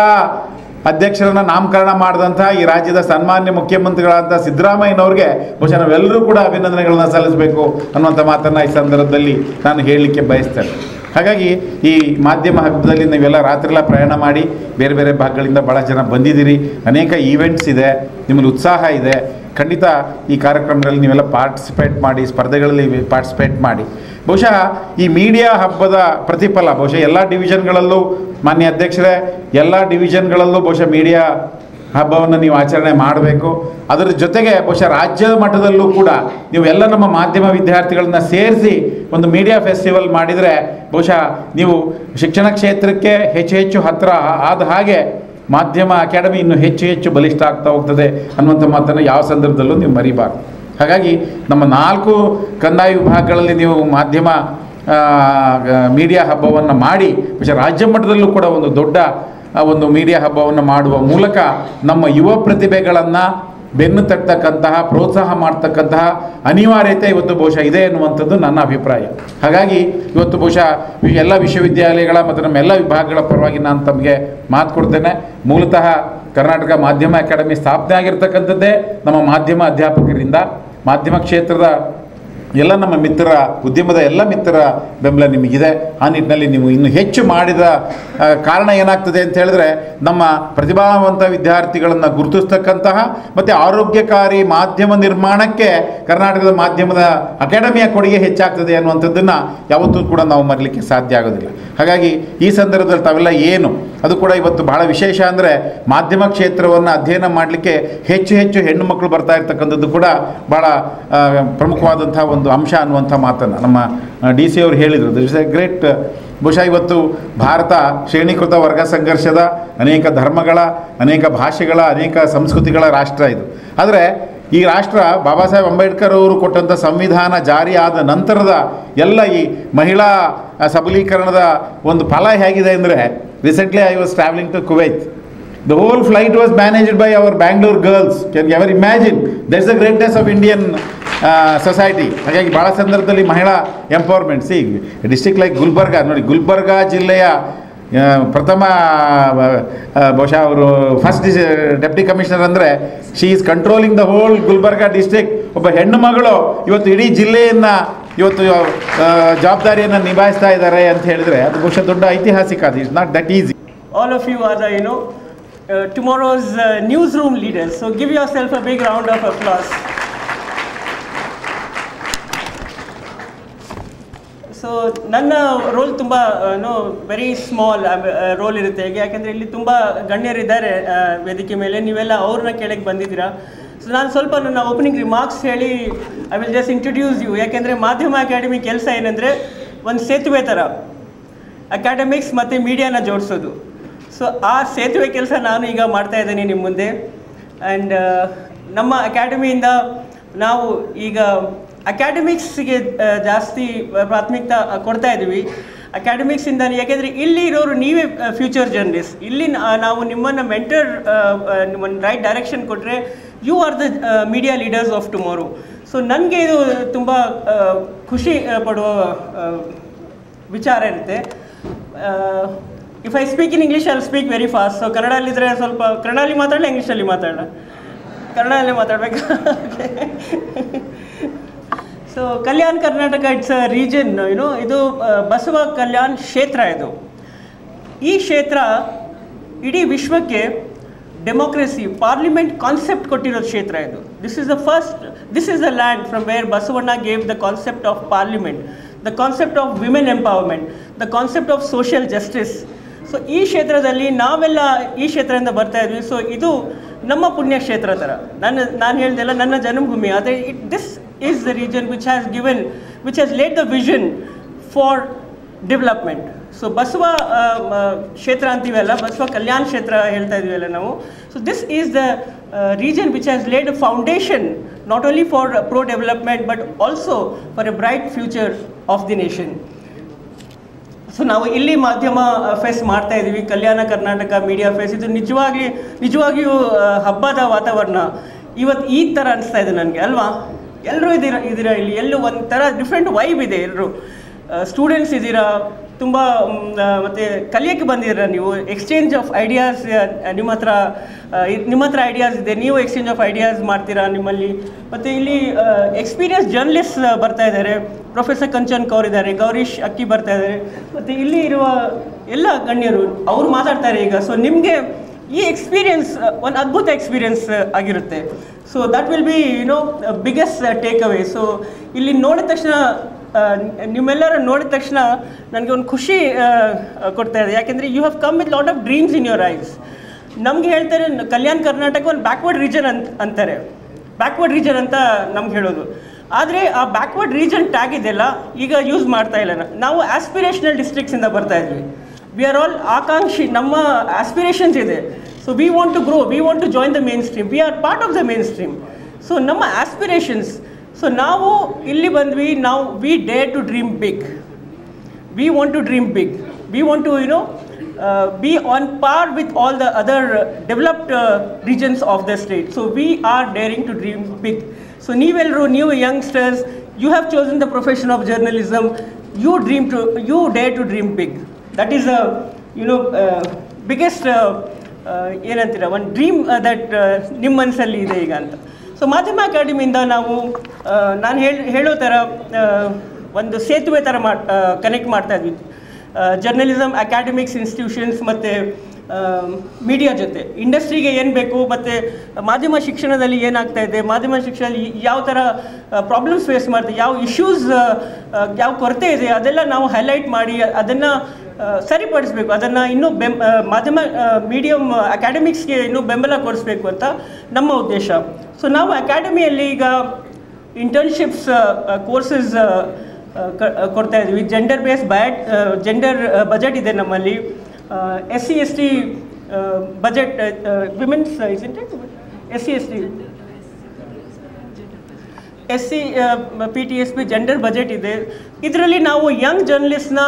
ಅಧ್ಯಕ್ಷರನ್ನು ನಾಮಕರಣ ಮಾಡಿದಂಥ ಈ ರಾಜ್ಯದ ಸನ್ಮಾನ್ಯ ಮುಖ್ಯಮಂತ್ರಿಗಳಾದಂಥ ಸಿದ್ದರಾಮಯ್ಯನವ್ರಿಗೆ ಬಹುಶಃ ನಾವೆಲ್ಲರೂ ಕೂಡ ಅಭಿನಂದನೆಗಳನ್ನು ಸಲ್ಲಿಸಬೇಕು ಅನ್ನುವಂಥ ಮಾತನ್ನು ಈ ಸಂದರ್ಭದಲ್ಲಿ ನಾನು ಹೇಳಲಿಕ್ಕೆ ಬಯಸ್ತೇನೆ. ಹಾಗಾಗಿ ಈ ಮಾಧ್ಯಮ ಹಬ್ಬದಲ್ಲಿ ನೀವೆಲ್ಲ ರಾತ್ರಿಯೆಲ್ಲ ಪ್ರಯಾಣ ಮಾಡಿ ಬೇರೆ ಬೇರೆ ಭಾಗಗಳಿಂದ ಭಾಳ ಜನ ಬಂದಿದ್ದೀರಿ. ಅನೇಕ ಈವೆಂಟ್ಸ್ ಇದೆ, ನಿಮ್ಮಲ್ಲಿ ಉತ್ಸಾಹ ಇದೆ. ಖಂಡಿತ ಈ ಕಾರ್ಯಕ್ರಮಗಳಲ್ಲಿ ನೀವೆಲ್ಲ ಪಾರ್ಟಿಸಿಪೇಟ್ ಮಾಡಿ, ಸ್ಪರ್ಧೆಗಳಲ್ಲಿ ಪಾರ್ಟಿಸಿಪೇಟ್ ಮಾಡಿ. ಬಹುಶಃ ಈ ಮೀಡಿಯಾ ಹಬ್ಬದ ಪ್ರತಿಫಲ ಬಹುಶಃ ಎಲ್ಲ ಡಿವಿಷನ್ಗಳಲ್ಲೂ, ಮಾನ್ಯ ಅಧ್ಯಕ್ಷರೇ, ಎಲ್ಲ ಡಿವಿಷನ್ಗಳಲ್ಲೂ ಬಹುಶಃ ಮೀಡಿಯಾ ಹಬ್ಬವನ್ನು ನೀವು ಆಚರಣೆ ಮಾಡಬೇಕು. ಅದರ ಜೊತೆಗೆ ಬಹುಶಃ ರಾಜ್ಯದ ಮಟ್ಟದಲ್ಲೂ ಕೂಡ ನೀವು ಎಲ್ಲ ನಮ್ಮ ಮಾಧ್ಯಮ ವಿದ್ಯಾರ್ಥಿಗಳನ್ನ ಸೇರಿಸಿ ಒಂದು ಮೀಡಿಯಾ ಫೆಸ್ಟಿವಲ್ ಮಾಡಿದರೆ ಬಹುಶಃ ನೀವು ಶಿಕ್ಷಣ ಕ್ಷೇತ್ರಕ್ಕೆ ಹೆಚ್ಚು ಹೆಚ್ಚು ಹತ್ತಿರ ಆದ ಹಾಗೆ ಮಾಧ್ಯಮ ಅಕಾಡೆಮಿ ಇನ್ನೂ ಹೆಚ್ಚು ಹೆಚ್ಚು ಬಲಿಷ್ಠ ಆಗ್ತಾ ಹೋಗ್ತದೆ ಅನ್ನುವಂಥ ಮಾತನ್ನು ಯಾವ ಸಂದರ್ಭದಲ್ಲೂ ನೀವು ಮರಿಬಾರ್ದು. ಹಾಗಾಗಿ ನಮ್ಮ 4 ಕಂದಾಯ ವಿಭಾಗಗಳಲ್ಲಿ ನೀವು ಮಾಧ್ಯಮ ಮೀಡಿಯಾ ಹಬ್ಬವನ್ನು ಮಾಡಿ ಬಹುಶಃ ರಾಜ್ಯ ಮಟ್ಟದಲ್ಲೂ ಕೂಡ ಒಂದು ದೊಡ್ಡ ಒಂದು ಮೀಡಿಯಾ ಹಬ್ಬವನ್ನು ಮಾಡುವ ಮೂಲಕ ನಮ್ಮ ಯುವ ಪ್ರತಿಭೆಗಳನ್ನು ಬೆನ್ನು ತಟ್ಟತಕ್ಕಂತಹ, ಪ್ರೋತ್ಸಾಹ ಮಾಡ್ತಕ್ಕಂತಹ ಅನಿವಾರ್ಯತೆ ಇವತ್ತು ಬಹುಶಃ ಇದೆ ಎನ್ನುವಂಥದ್ದು ನನ್ನ ಅಭಿಪ್ರಾಯ. ಹಾಗಾಗಿ ಇವತ್ತು ಬಹುಶಃ ಎಲ್ಲ ವಿಶ್ವವಿದ್ಯಾಲಯಗಳ ಮತ್ತು ನಮ್ಮೆಲ್ಲ ವಿಭಾಗಗಳ ಪರವಾಗಿ ನಾನು ತಮಗೆ ಮಾತು ಕೊಡ್ತೇನೆ. ಮೂಲತಃ ಕರ್ನಾಟಕ ಮಾಧ್ಯಮ ಅಕಾಡೆಮಿ ಸ್ಥಾಪನೆ ಆಗಿರ್ತಕ್ಕಂಥದ್ದೇ ನಮ್ಮ ಮಾಧ್ಯಮ ಅಧ್ಯಾಪಕರಿಂದ. ಮಾಧ್ಯಮ ಕ್ಷೇತ್ರದ ಎಲ್ಲ ನಮ್ಮ ಮಿತ್ರರ, ಉದ್ಯಮದ ಎಲ್ಲ ಮಿತ್ರರ ಬೆಂಬಲ ನಿಮಗಿದೆ. ಆ ನಿಟ್ಟಿನಲ್ಲಿ ನೀವು ಇನ್ನೂ ಹೆಚ್ಚು ಮಾಡಿದ ಕಾರಣ ಏನಾಗ್ತದೆ ಅಂತ ಹೇಳಿದ್ರೆ, ನಮ್ಮ ಪ್ರತಿಭಾವಂತ ವಿದ್ಯಾರ್ಥಿಗಳನ್ನು ಗುರುತಿಸ್ತಕ್ಕಂತಹ ಮತ್ತು ಆರೋಗ್ಯಕಾರಿ ಮಾಧ್ಯಮ ನಿರ್ಮಾಣಕ್ಕೆ ಕರ್ನಾಟಕದ ಮಾಧ್ಯಮದ ಅಕಾಡೆಮಿಯ ಕೊಡುಗೆ ಹೆಚ್ಚಾಗ್ತದೆ ಅನ್ನುವಂಥದ್ದನ್ನು ಯಾವತ್ತೂ ಕೂಡ ನಾವು ಮರಲಿಕ್ಕೆ ಸಾಧ್ಯ ಆಗೋದಿಲ್ಲ. ಹಾಗಾಗಿ ಈ ಸಂದರ್ಭದಲ್ಲಿ ತಾವೆಲ್ಲ ಏನು, ಅದು ಕೂಡ ಇವತ್ತು ಬಹಳ ವಿಶೇಷ ಅಂದರೆ ಮಾಧ್ಯಮ ಕ್ಷೇತ್ರವನ್ನು ಅಧ್ಯಯನ ಮಾಡಲಿಕ್ಕೆ ಹೆಚ್ಚು ಹೆಚ್ಚು ಹೆಣ್ಣು ಮಕ್ಕಳು ಬರ್ತಾ ಇರ್ತಕ್ಕಂಥದ್ದು ಕೂಡ ಭಾಳ ಪ್ರಮುಖವಾದಂಥ ಒಂದು ಅಂಶ ಅನ್ನುವಂಥ ಮಾತನ್ನು ನಮ್ಮ DC ಅವರು ಹೇಳಿದರು. This is A great. ಬಹುಶಃ ಇವತ್ತು ಭಾರತ ಶ್ರೇಣೀಕೃತ ವರ್ಗ ಸಂಘರ್ಷದ, ಅನೇಕ ಧರ್ಮಗಳ, ಅನೇಕ ಭಾಷೆಗಳ, ಅನೇಕ ಸಂಸ್ಕೃತಿಗಳ ರಾಷ್ಟ್ರ ಇದು. ಆದರೆ ಈ ರಾಷ್ಟ್ರ ಬಾಬಾ ಸಾಹೇಬ್ ಅಂಬೇಡ್ಕರ್ ಅವರು ಕೊಟ್ಟಂಥ ಸಂವಿಧಾನ ಜಾರಿ ಆದ ನಂತರದ ಎಲ್ಲ ಈ ಮಹಿಳಾ ಸಬಲೀಕರಣದ ಒಂದು ಫಲ ಹೇಗಿದೆ ಅಂದರೆ, recently I was travelling to Kuwait. The whole flight was managed by our Bangalore girls. Can you ever imagine? That's the greatness of Indian society. ಹಾಗಾಗಿ ಭಾಳ ಸಂದರ್ಭದಲ್ಲಿ ಮಹಿಳಾ empowerment. C district like Gulbarga ನೋಡಿ, ಗುಲ್ಬರ್ಗಾ ಜಿಲ್ಲೆಯ ಪ್ರಥಮ ಬಹುಶಃ ಅವರು ಫಸ್ಟ್ ಡೆಪ್ಟಿ ಕಮಿಷನರ್ ಅಂದರೆ she is controlling the whole Gulbarga district. ಒಬ್ಬ ಹೆಣ್ಣು ಮಗಳು ಇವತ್ತು ಇಡೀ ಜಿಲ್ಲೆಯನ್ನು ಇವತ್ತು ಜವಾಬ್ದಾರಿಯನ್ನು ನಿಭಾಯಿಸ್ತಾ ಇದ್ದಾರೆ ಅಂತ ಹೇಳಿದರೆ ಅದು ಬಹುಶಃ ದೊಡ್ಡ ಐತಿಹಾಸಿಕ. ಅದು it's not that easy. All of you are the, tomorrow's newsroom leaders. So give yourself a big round of applause. So ನನ್ನ ರೋಲ್ ತುಂಬ ವೆರಿ ಸ್ಮಾಲ್ ರೋಲ್ ಇರುತ್ತೆ. ಯಾಕೆಂದರೆ ಇಲ್ಲಿ ತುಂಬ ಗಣ್ಯರಿದ್ದಾರೆ ವೇದಿಕೆ ಮೇಲೆ, ನೀವೆಲ್ಲ ಅವ್ರನ್ನ ಕೇಳಕ್ಕೆ ಬಂದಿದ್ದೀರಾ. ಸೊ ನಾನು ಸ್ವಲ್ಪ ನನ್ನ ಓಪನಿಂಗ್ ರಿಮಾರ್ಕ್ಸ್ ಹೇಳಿ I will just introduce you. ಯಾಕೆಂದರೆ ಮಾಧ್ಯಮ ಅಕಾಡೆಮಿ ಕೆಲಸ ಏನಂದರೆ ಒಂದು ಸೇತುವೆ ಥರ ಅಕಾಡೆಮಿಕ್ಸ್ ಮತ್ತು ಮೀಡಿಯಾನ ಜೋಡಿಸೋದು. ಸೊ ಆ ಸೇತುವೆ ಕೆಲಸ ನಾನು ಈಗ ಮಾಡ್ತಾಯಿದ್ದೀನಿ ನಿಮ್ಮ ಮುಂದೆ. ಆ್ಯಂಡ್ ನಮ್ಮ ಅಕಾಡೆಮಿಯಿಂದ ನಾವು ಈಗ ಅಕಾಡೆಮಿಕ್ಸ್ಗೆ ಜಾಸ್ತಿ ಪ್ರಾಥಮಿಕತೆ ಕೊಡ್ತಾ ಇದ್ದೀವಿ. ಅಕಾಡೆಮಿಕ್ಸಿಂದ ಯಾಕೆಂದರೆ ಇಲ್ಲಿ ಇರೋರು ನೀವೇ ಫ್ಯೂಚರ್ ಜರ್ನಲಿಸ್ಟ್. ಇಲ್ಲಿ ನಾವು ನಿಮ್ಮನ್ನು ಮೆಂಟರ್ ನಿಮ್ಮನ್ನು ರೈಟ್ ಡೈರೆಕ್ಷನ್ ಕೊಟ್ಟರೆ you are the media leaders of tomorrow. So ನನಗೆ ಇದು ತುಂಬ ಖುಷಿ ಪಡುವ ವಿಚಾರ ಇರುತ್ತೆ. If I speak in English I will speak very fast. So ಕನ್ನಡಲ್ಲಿದ್ದರೆ ಸ್ವಲ್ಪ ಕನ್ನಡಲ್ಲಿ ಮಾತಾಡಲ್ಲ, ಇಂಗ್ಲೀಷಲ್ಲಿ ಮಾತಾಡೋಣ? ಕನ್ನಡಲ್ಲೇ ಮಾತಾಡಬೇಕಾ? So Kalyana Karnataka it's a region, ಇದು ಬಸವ ಕಲ್ಯಾಣ ಕ್ಷೇತ್ರ. ಇದು ಈ ಕ್ಷೇತ್ರ ಇಡೀ ವಿಶ್ವಕ್ಕೆ ಡೆಮೋಕ್ರಸಿ ಪಾರ್ಲಿಮೆಂಟ್ ಕಾನ್ಸೆಪ್ಟ್ ಕೊಟ್ಟಿರೋ ಕ್ಷೇತ್ರ ಇದು. This is the land from where Basavanna gave the concept of parliament, the concept of women empowerment, the concept of social justice. So ಈ ಕ್ಷೇತ್ರದಲ್ಲಿ ನಾವೆಲ್ಲ ಈ ಕ್ಷೇತ್ರದಿಂದ ಬರ್ತಾ ಇದ್ವಿ. ಸೊ ಇದು ನಮ್ಮ ಪುಣ್ಯಕ್ಷೇತ್ರ ಥರ. ನಾನು ಹೇಳ್ದೆಲ್ಲ ನನ್ನ ಜನ್ಮಭೂಮಿ. ಆದರೆ this is the region which has laid the vision for development. So Basava ಕ್ಷೇತ್ರ ಅಂತೀವಲ್ಲ, ಬಸವ ಕಲ್ಯಾಣ ಕ್ಷೇತ್ರ ಹೇಳ್ತಾ ಇದೀವಲ್ಲ ನಾವು. So this is the region which has laid a foundation not only for pro development but also for A bright future of the nation. So ನಾವು ಇಲ್ಲಿ ಮಾಧ್ಯಮ fest ಮಾಡ್ತಾ ಇದ್ದೀವಿ, ಕಲ್ಯಾಣ ಕರ್ನಾಟಕ ಮೀಡಿಯಾ ಫೆಸ್ಟ್. ಇದು ನಿಜವಾಗಿಯೂ ಹಬ್ಬದ ವಾತಾವರಣ ಇವತ್ತು ಈ ಥರ ಅನಿಸ್ತಾ ಇದೆ ನನಗೆ, ಅಲ್ವಾ? ಎಲ್ಲರೂ ಇದ್ದೀರಾ ಇಲ್ಲಿ, ಎಲ್ಲೂ ಒಂಥರ ಡಿಫ್ರೆಂಟ್ ವೈಬ್ ಇದೆ. ಎಲ್ಲರೂ ಸ್ಟೂಡೆಂಟ್ಸ್ ಇದ್ದೀರಾ, ತುಂಬ ಮತ್ತು ಕಲಿಯೋಕ್ಕೆ ಬಂದಿದ್ದೀರಾ ನೀವು. ಎಕ್ಸ್ಚೇಂಜ್ ಆಫ್ ಐಡಿಯಾಸ್ ನಿಮ್ಮ ಹತ್ರ ಐಡಿಯಾಸ್ ಇದೆ, ನೀವು ಎಕ್ಸ್ಚೇಂಜ್ ಆಫ್ ಐಡಿಯಾಸ್ ಮಾಡ್ತೀರಾ ನಿಮ್ಮಲ್ಲಿ. ಮತ್ತು ಇಲ್ಲಿ ಎಕ್ಸ್ಪೀರಿಯನ್ಸ್ ಜರ್ನಲಿಸ್ಟ್ ಬರ್ತಾ ಇದ್ದಾರೆ, ಪ್ರೊಫೆಸರ್ ಕಂಚನ್ ಕೌರ್ ಇದ್ದಾರೆ, ಗೌರೀಶ್ ಅಕ್ಕಿ ಬರ್ತಾ ಇದ್ದಾರೆ, ಮತ್ತು ಇಲ್ಲಿ ಇರುವ ಎಲ್ಲ ಗಣ್ಯರು ಅವರು ಮಾತಾಡ್ತಾರೆ ಈಗ. ಸೊ ನಿಮಗೆ ಈ ಎಕ್ಸ್ಪೀರಿಯನ್ಸ್ ಒಂದು ಅದ್ಭುತ ಎಕ್ಸ್ಪೀರಿಯನ್ಸ್ ಆಗಿರುತ್ತೆ. So that will be biggest take away. So ಇಲ್ಲಿ ನೋಡಿದ ತಕ್ಷಣ ನಿಮ್ಮೆಲ್ಲರ ನೋಡಿದ ತಕ್ಷಣ ನನಗೆ ಒಂದು ಖುಷಿ ಕೊಡ್ತಾ ಇದೆ. ಯಾಕೆಂದರೆ you have come with lot of dreams in your eyes. ನಮಗೆ ಹೇಳ್ತಾರೆ ಕಲ್ಯಾಣ ಕರ್ನಾಟಕ ಒಂದು ಬ್ಯಾಕ್ವರ್ಡ್ ರೀಜನ್ ಅಂತಾರೆ, ಬ್ಯಾಕ್ವರ್ಡ್ ರೀಜನ್ ಅಂತ ನಮ್ಗೆ ಹೇಳೋದು. ಆದರೆ ಆ ಬ್ಯಾಕ್ವರ್ಡ್ ರೀಜನ್ ಟ್ಯಾಗ್ ಇದೆಯಲ್ಲ ಈಗ ಯೂಸ್ ಮಾಡ್ತಾ ಇಲ್ಲ. ನಾವು ಆಸ್ಪಿರೇಷನಲ್ ಡಿಸ್ಟ್ರಿಕ್ಟ್ಸಿಂದ ಬರ್ತಾ ಇದ್ವಿ. ವಿ ಆರ್ ಆಲ್ ಆಕಾಂಕ್ಷಿ, ನಮ್ಮ ಆಸ್ಪಿರೇಷನ್ಸ್ ಇದೆ. So we want to grow, we want to join the mainstream, we are part of the mainstream. So ನಮ್ಮ ಆಸ್ಪಿರೇಷನ್ಸ್. ಸೊ ನಾವು ಇಲ್ಲಿ ಬಂದ್ವಿ, ನಾವು we dare to dream big, we want to dream big, we want to be on par with all the other developed regions of the state. So we are daring to dream big. So new youngsters, you have chosen the profession of journalism, you dare to dream big. That is a biggest ಏನಂತೀರ one dream that ನಿಮ್ಮ ಮನಸ್ಸಲ್ಲಿ ಇದೆ ಈಗ ಅಂತ. So ಮಾಧ್ಯಮ ಅಕಾಡೆಮಿಯಿಂದ ನಾವು ನಾನು ಹೇಳೋ ಥರ ಒಂದು ಸೇತುವೆ ಥರ ಕನೆಕ್ಟ್ ಮಾಡ್ತಾ ಇದ್ವಿ ಜರ್ನಲಿಸಮ್, ಅಕಾಡೆಮಿಕ್ಸ್ ಇನ್ಸ್ಟಿಟ್ಯೂಷನ್ಸ್ ಮತ್ತು ಮೀಡಿಯಾ ಜೊತೆ. ಇಂಡಸ್ಟ್ರಿಗೆ ಏನು ಬೇಕು ಮತ್ತು ಮಾಧ್ಯಮ ಶಿಕ್ಷಣದಲ್ಲಿ ಏನಾಗ್ತಾ ಇದೆ, ಮಾಧ್ಯಮ ಶಿಕ್ಷಣದಲ್ಲಿ ಯಾವ ಥರ ಪ್ರಾಬ್ಲಮ್ಸ್ ಫೇಸ್ ಮಾಡ್ತೀವಿ, ಯಾವ ಇಶ್ಯೂಸ್, ಯಾವ ಕೊರತೆ ಇದೆ, ಅದೆಲ್ಲ ನಾವು ಹೈಲೈಟ್ ಮಾಡಿ ಅದನ್ನು ಸರಿಪಡಿಸ್ಬೇಕು, ಅದನ್ನು ಇನ್ನೂ ಮಾಧ್ಯಮ ಮೀಡಿಯಮ್ ಅಕಾಡೆಮಿಕ್ಸ್ಗೆ ಇನ್ನೂ ಬೆಂಬಲ ಕೊಡಿಸ್ಬೇಕು ಅಂತ ನಮ್ಮ ಉದ್ದೇಶ. ಸೊ ನಾವು ಅಕಾಡೆಮಿಯಲ್ಲಿ ಈಗ ಇಂಟರ್ನ್ಶಿಪ್ಸ್ ಕೋರ್ಸಸ್ ಕೊಡ್ತಾ ಇದ್ದೀವಿ. ಜೆಂಡರ್ ಬಜೆಟ್ ಇದೆ ನಮ್ಮಲ್ಲಿ. SC/ST budget, women's SC PTSP gender budget ಇದೆ. ಇದರಲ್ಲಿ ನಾವು ಯಂಗ್ ಜರ್ನಲಿಸ್ಟ್ನ